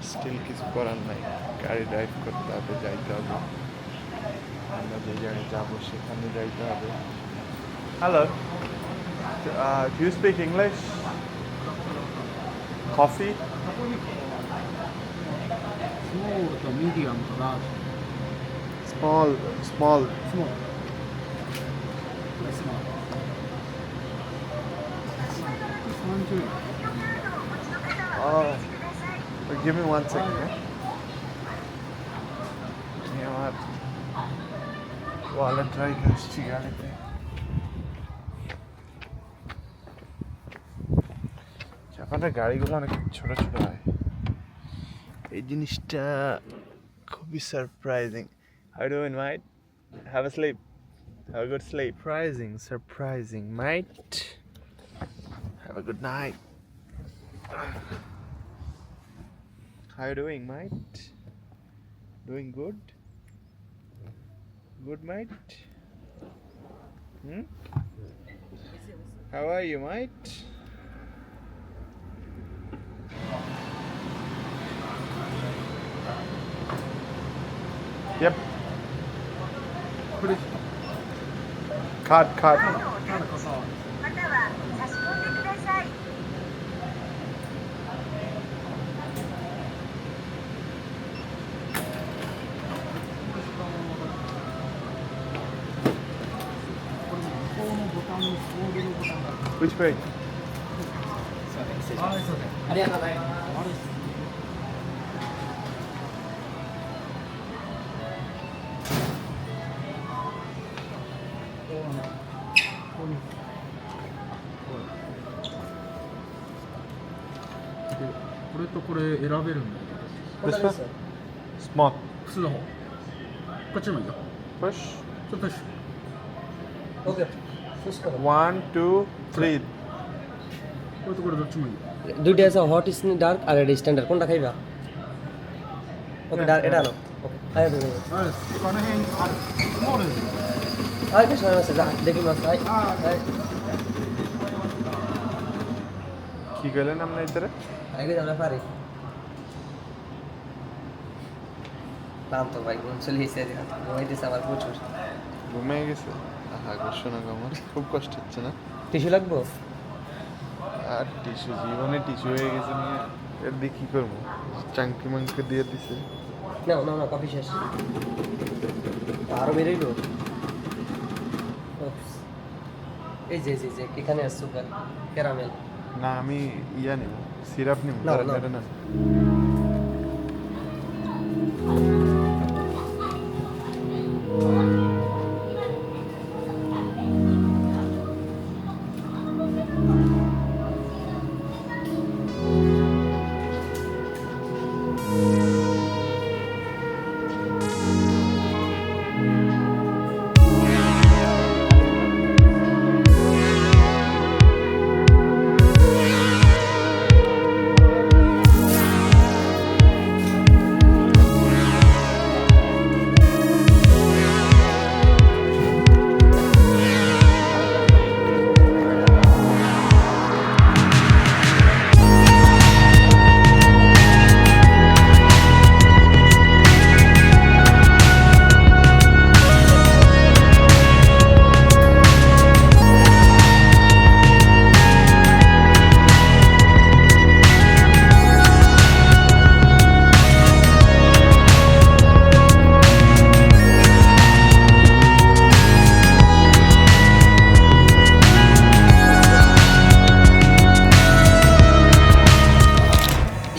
স্টিল কিছু করার নাই গাড়ি ড্রাইভ করতে হবে যাইতে হবে আমরা যে জায়গায় যাবো সেখানে যাইতে হবে hello do you speak English? Coffee? medium to large. Small. Small. Oh, give me 1 second. আমার ওয়ালেট রাইখে আসছি গাড়িতে জাপানের গাড়িগুলো অনেক ছোট ছোট হয় এই জিনিসটা খুবই surprising How you doing, mate? Have a sleep. Have a good sleep. Surprising, mate. Have a good night. How you doing, mate? Doing good? Good, mate? How are you, mate? Yep. Card. Which way? ありがとうございます Hi. これとこれ選べるんだけど This one? Small. 普通の方こっちでもいいよ Push. ちょっとし OK そしたら One, two, three. これとこれどっちもいいよ দুইটা আছে hot স্নি dark আর এটা standard কোনটা খাইবা ওকে dark এটা নাও ওকে আয় দেবে あれこの辺あるスモールで আয় কে সময় আছে যা দেখি মাছ আয় আয় কি গেলেন আমরা ইতরে? আগে আমরা পারি নাম তো ভাই কোন চলে এসে দিন ঘুমাইতেছে আমার প্রচুর ঘুমিয়ে গেছে? আহা শোনা আমার খুব কষ্ট হচ্ছে না? টিস্যু লাগবো আর টিস্যু জীবনে টিস্যু হয়ে গেছে নিয়ে এর দিয়ে কি করবো? চাঙ্কি মাঙ্কি দিয়ে দিছে। নাও নাও না কফি শেষ আরো বেরোইলো এই যে যে যে এখানে আছে সুগার ক্যারামেল না আমি ইয়া নেব, সিরাপ নেব। নাও, ধরেন, নাও। ধরেন, না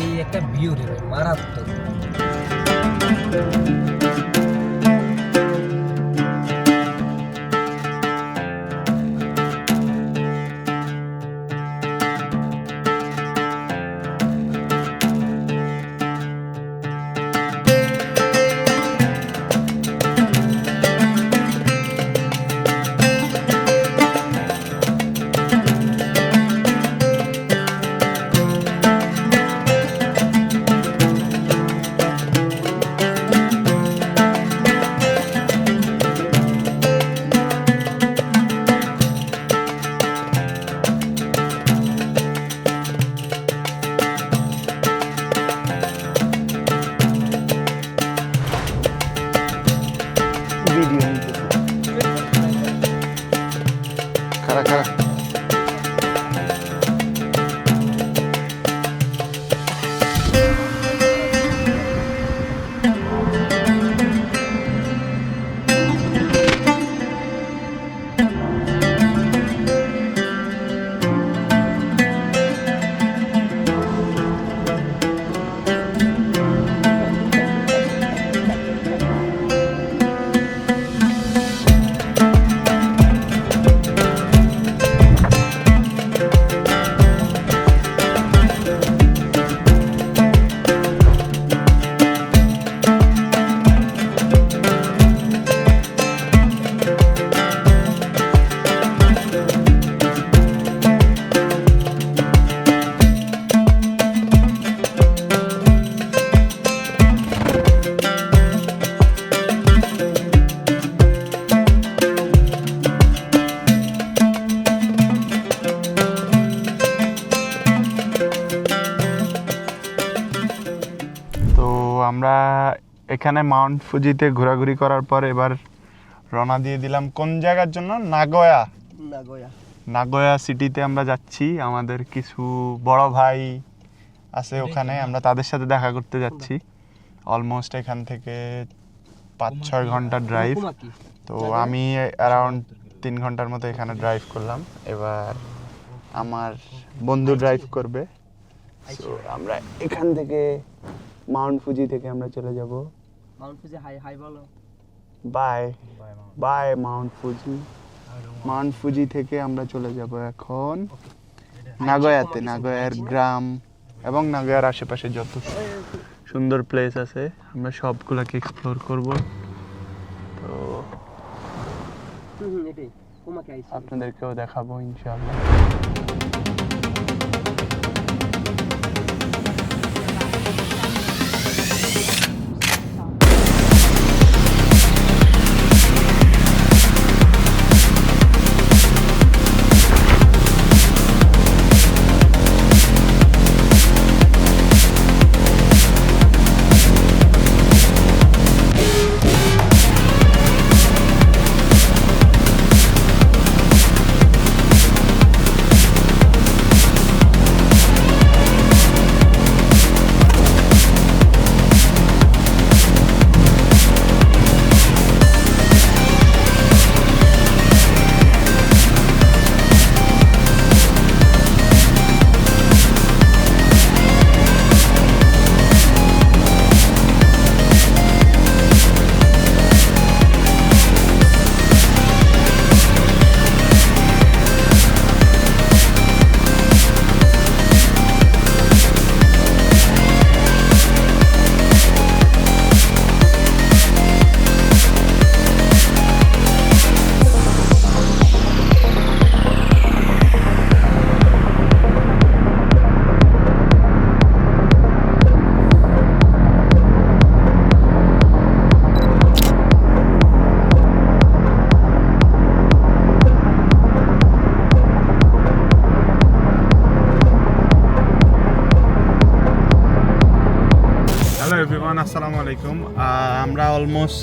এই একটা ভিউ রে ভাই, মারাত্মক ভিডিও নিতেছি। খারা খারা তো আমরা এখানে মাউন্ট ফুজিতে ঘোরাঘুরি করার পর এবার রওনা দিয়ে দিলাম কোন জায়গার জন্য? নাগোয়া। নাগোয়া নাগোয়া সিটিতে আমরা যাচ্ছি। আমাদের কিছু বড় ভাই আছে ওখানে, আমরা তাদের সাথে দেখা করতে যাচ্ছি। অলমোস্ট এখান থেকে 5-6 ঘন্টা ড্রাইভ। তো আমি অ্যারাউন্ড 3 ঘন্টার মতো এখানে ড্রাইভ করলাম। এবার আমার বন্ধু ড্রাইভ করবে। তো আমরা এখান থেকে মাউন্ট ফুজি থেকে আমরা চলে যাব। মাউন্ট ফুজি হাই হাই বলো bye bye Mount Fuji. Mount Fuji থেকে আমরা চলে যাব এখন নাগোয়াতে। নাগোয়ার গ্রাম এবং নাগোয়ার আশেপাশে যত সুন্দর প্লেস আছে আমরা সবগুলোকে এক্সপ্লোর করব। তো এটাই তোমাকে আইছি আপনাদেরকেও দেখাবো ইনশাআল্লাহ। হ্যালো এভরিওয়ান, আসসালামু আলাইকুম। আমরা অলমোস্ট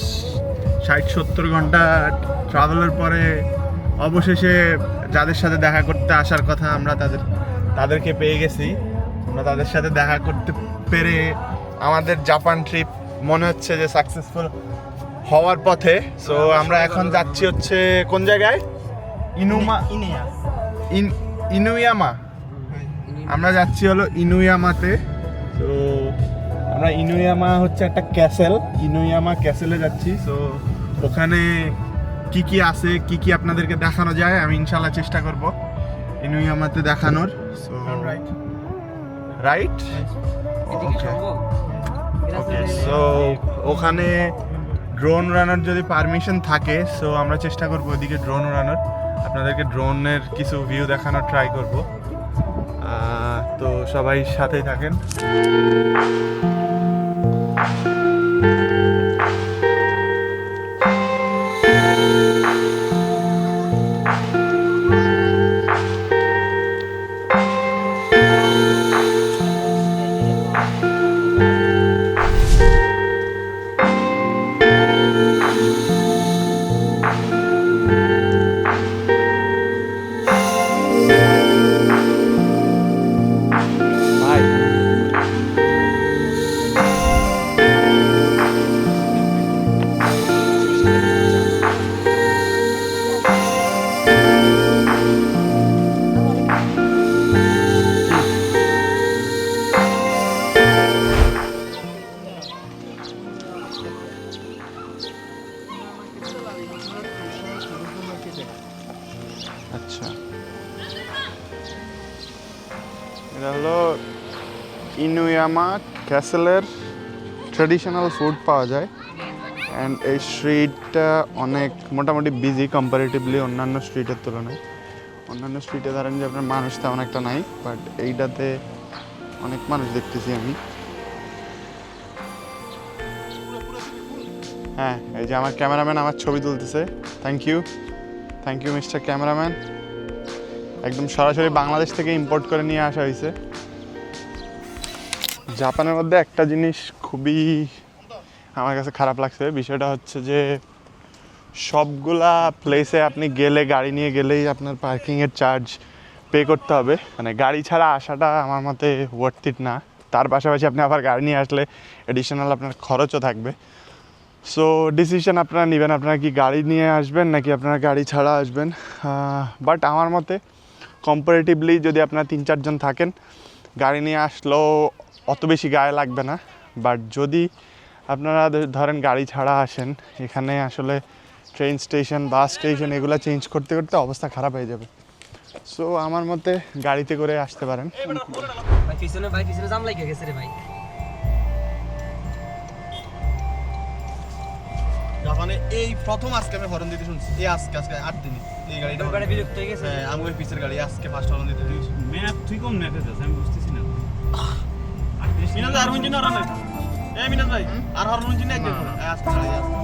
60-70 ঘন্টা ট্রাভেলের পরে অবশেষে যাদের সাথে দেখা করতে আসার কথা আমরা তাদেরকে পেয়ে গেছি। আমরা তাদের সাথে দেখা করতে পেরে আমাদের জাপান ট্রিপ মনে হচ্ছে যে সাকসেসফুল হওয়ার পথে। সো আমরা এখন যাচ্ছি হচ্ছে কোন জায়গায়? ইনুয়ামা। আমরা যাচ্ছি হলো ইনুয়ামাতে। তো আমরা ইনুয়ামা হচ্ছে একটা ক্যাসেল, ইনুয়ামা ক্যাসেলে যাচ্ছি। সো ওখানে কি কি আছে, কি কি আপনাদেরকে দেখানো যায় আমি ইনশাল্লাহ চেষ্টা করব ইনুয়ামাতে দেখানোর। সো রাইট, ওকে। সো ওখানে ড্রোন উড়ানোর যদি পারমিশন থাকে সো আমরা চেষ্টা করব ওইদিকে ড্রোন উড়ানোর, আপনাদেরকে ড্রোনের কিছু ভিউ দেখানোর ট্রাই করব। তো সবাই সাথেই থাকেন। আচ্ছা, এটা হলো ইনুয়ামা ক্যাসেলের ট্র্যাডিশনাল ফুড পাওয়া যায়। অ্যান্ড এই স্ট্রিটটা অনেক মোটামুটি বিজি কম্পারেটিভলি অন্যান্য স্ট্রিটের তুলনায়। অন্যান্য স্ট্রিটে ধরেন যে আপনার মানুষ তেমন একটা নাই, বাট এইটাতে অনেক মানুষ দেখতেছি আমি। হ্যাঁ, এই যে আমার ক্যামেরাম্যান আমার ছবি তুলতেছে। Thank you mister cameraman. একদম সরাসরি বাংলাদেশ থেকে ইম্পোর্ট করে নিয়ে আসা হয়েছে। জাপানের মধ্যে একটা জিনিস খুবই আমার কাছে খারাপ লাগছে, বিষয়টা হচ্ছে যে সবগুলা প্লেসে আপনি গেলে, গাড়ি নিয়ে গেলেই আপনার পার্কিংয়ের চার্জ পে করতে হবে। মানে গাড়ি ছাড়া আসাটা আমার মতে ওয়ার্থ ইট না। তার পাশাপাশি আপনি আবার গাড়ি নিয়ে আসলে এডিশনাল আপনার খরচও থাকবে। সো ডিসিশন আপনারা নেবেন, আপনারা কি গাড়ি নিয়ে আসবেন নাকি আপনারা গাড়ি ছাড়া আসবেন। বাট আমার মতে কম্পারেটিভলি যদি আপনারা 3-4 জন থাকেন, গাড়ি নিয়ে আসলেও অত বেশি গায়ে লাগবে না। বাট যদি আপনারা ধরেন গাড়ি ছাড়া আসেন, এখানে আসলে ট্রেন স্টেশন, বাস স্টেশন এগুলো চেঞ্জ করতে করতে অবস্থা খারাপ হয়ে যাবে। সো আমার মতে গাড়িতে করে আসতে পারেন। ভাই পিছনে জাম লাগে গেছে রে ভাই। জাপানে এই প্রথম আজকে আমি হরন দিতে শুনছি, এই আজকে 8 দিন এই গাড়িটা গাড়ি বিরক্ত হয়ে গেছে। হ্যাঁ আমি ওই পিসের গাড়ি আজকে ফার্স্ট হরন দিতে দিয়েছি। ম্যাপ তুই কোন ম্যাপে যাস আমি বুঝতেছি না। মিনাজ আর হইন না রানা এই মিনাজ ভাই আর হরন হইন না একদম আজকে গাড়ি আজকে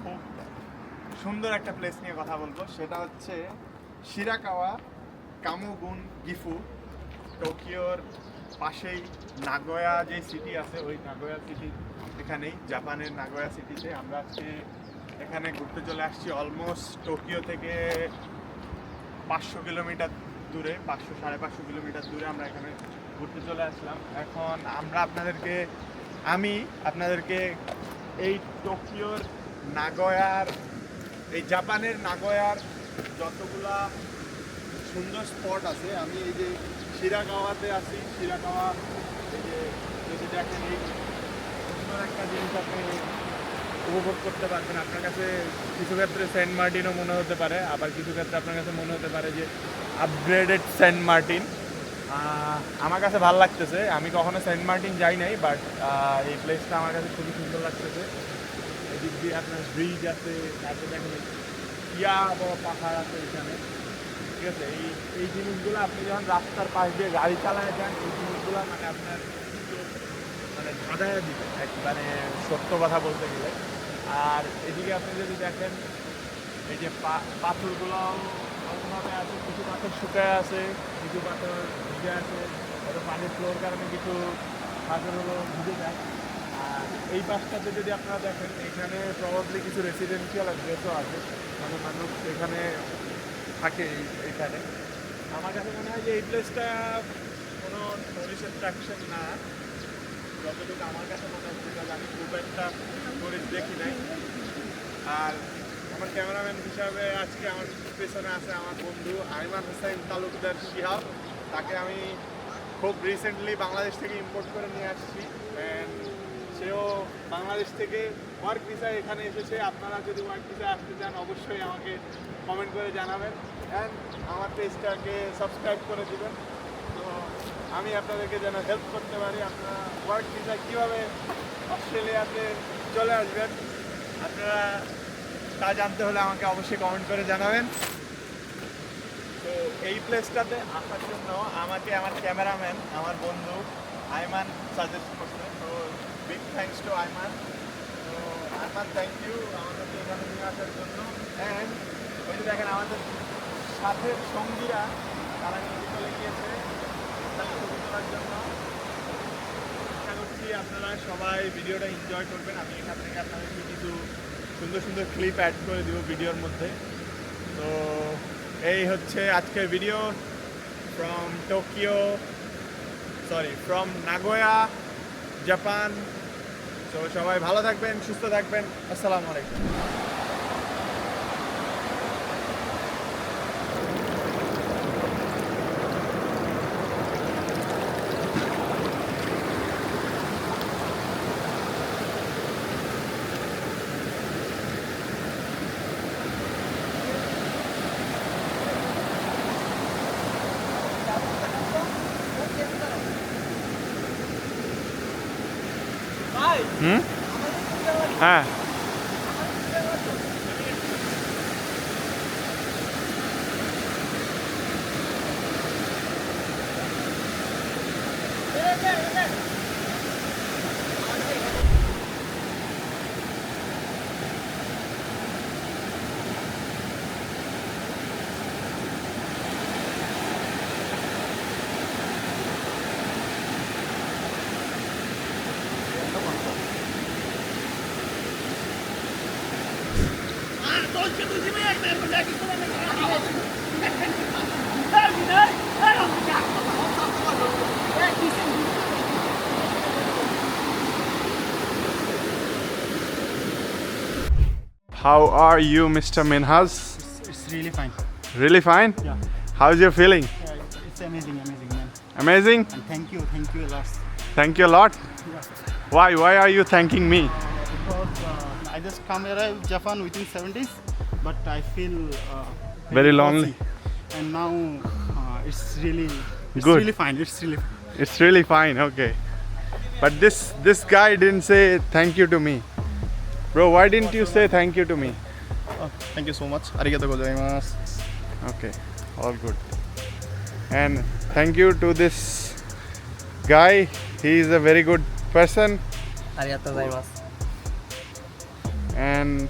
খুব সুন্দর একটা প্লেস নিয়ে কথা বলবো, সেটা হচ্ছে শিরাকাওয়া কামোগুন গিফু। টোকিওর পাশেই নাগোয়া যে সিটি আছে, ওই নাগোয়া সিটি এখানেই, জাপানের নাগোয়া সিটিতে আমরা আজকে এখানে ঘুরতে চলে আসছি। অলমোস্ট টোকিও থেকে 500 কিলোমিটার দূরে, 500-550 কিলোমিটার দূরে আমরা এখানে ঘুরতে চলে আসলাম। এখন আমি আপনাদেরকে এই টোকিওর নাগোয়ার, এই জাপানের নাগোয়ার যতগুলা সুন্দর স্পট আছে, আমি এই যে শিরাকাওয়াতে আছি, শিরাকাওয়া এই যে যদি দেখেন এই সুন্দর একটা জিনিস আপনি উপভোগ করতে পারবেন। আপনার কাছে কিছু ক্ষেত্রে সেন্ট মার্টিনও মনে হতে পারে, আবার কিছু ক্ষেত্রে আপনার কাছে মনে হতে পারে যে আপগ্রেডেড সেন্ট মার্টিন। আমার কাছে ভালো লাগতেছে, আমি কখনো সেন্ট মার্টিন যাই নাই, বাট এই প্লেসটা আমার কাছে খুবই সুন্দর লাগতেছে। এদিক দিয়ে আপনার ব্রিজ আছে, তারপরে দেখেন ইয়া বড় পাহাড় আছে এখানে, ঠিক আছে। এই জিনিসগুলো আপনি যখন রাস্তার পাশ দিয়ে গাড়ি চালায় যান, এই জিনিসগুলো মানে আপনার মানে ধাঁধায় দিবে একবারে, সত্য কথা বলতে গেলে। আর এদিকে আপনি যদি দেখেন এই যে পাথরগুলো ভাবে আছে, কিছু পাথর শুকায় আছে, কিছু পাথর ভিজে আছে, হয়তো পানির ফ্লোর কারণে কিছু পাথরগুলো ভিজে যায়। আর এই পাশটাতে যদি আপনারা দেখেন, এখানে প্রবাবলি কিছু রেসিডেন্সিয়াল অ্যাড্রেসও আছে, মানে মানুষ এখানে থাকে এইখানে। আমার কাছে মনে হয় যে এই প্লেসটা কোনো টুরিস্ট অ্যাট্রাকশন না, যতটুকু আমার কাছে মনে হচ্ছে, কারণ আমি খুব একটা টুরিস্ট দেখি নাই। আর আমার ক্যামেরাম্যান হিসাবে আজকে আমার পেছনে আছে আমার বন্ধু আইমান হোসেন তালুকদার শিহাব। তাকে আমি খুব রিসেন্টলি বাংলাদেশ থেকে ইম্পোর্ট করে নিয়ে আসছি, অ্যান্ড সেও বাংলাদেশ থেকে ওয়ার্ক ভিসায় এখানে এসেছে। আপনারা যদি ওয়ার্ক ভিসায় আসতে চান অবশ্যই আমাকে কমেন্ট করে জানাবেন, অ্যান্ড আমার পেজটাকে সাবস্ক্রাইব করে দেবেন, তো আমি আপনাদেরকে যেন হেল্প করতে পারি। আপনারা ওয়ার্ক ভিসায় কীভাবে অস্ট্রেলিয়াতে চলে আসবেন, আপনারা তা জানতে হলে আমাকে অবশ্যই কমেন্ট করে জানাবেন। তো এই প্লেসটাতে আসার জন্য আমাকে আমার ক্যামেরাম্যান, আমার বন্ধু আইমান সাজেস্ট করছে, তো বিগ থ্যাঙ্কস টু আইমান। তো আইমান, থ্যাংক ইউ আমাদেরকে এখানে নিয়ে আসার জন্য। অ্যান্ড ওই যে দেখেন আমাদের সাথের সঙ্গীরা, তারা নিয়ে চলে গিয়েছে ছবি তোলার জন্য। আশা করছি আপনারা সবাই ভিডিওটা এনজয় করবেন। আমি এখান থেকে আপনাদেরকে কিছু সুন্দর সুন্দর ক্লিপ অ্যাড করে দিব ভিডিওর মধ্যে। তো এই হচ্ছে আজকের ভিডিও ফ্রম নাগোয়া, জাপান। তো সবাই ভালো থাকবেন, সুস্থ থাকবেন। আসসালামু আলাইকুম। হ্যাঁ, How are you, Mr. Minhas? It's really fine. Really fine? Yeah. How's your feeling? It's amazing, man. Amazing? And thank you a lot. Thank you a lot. Yeah. Why are you thanking me? Because I just come arrived Japan within 7 days, but I feel Very lonely. And now it's really Good. really fine. It's really fine, okay. But this guy didn't say thank you to me. Bro, why didn't you say thank you to me? Thank you so much. Arigatou gozaimasu. Okay, all good. And thank you to this guy. He is a very good person. Arigatou gozaimasu. And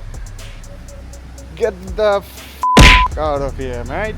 Get the f out of here, mate.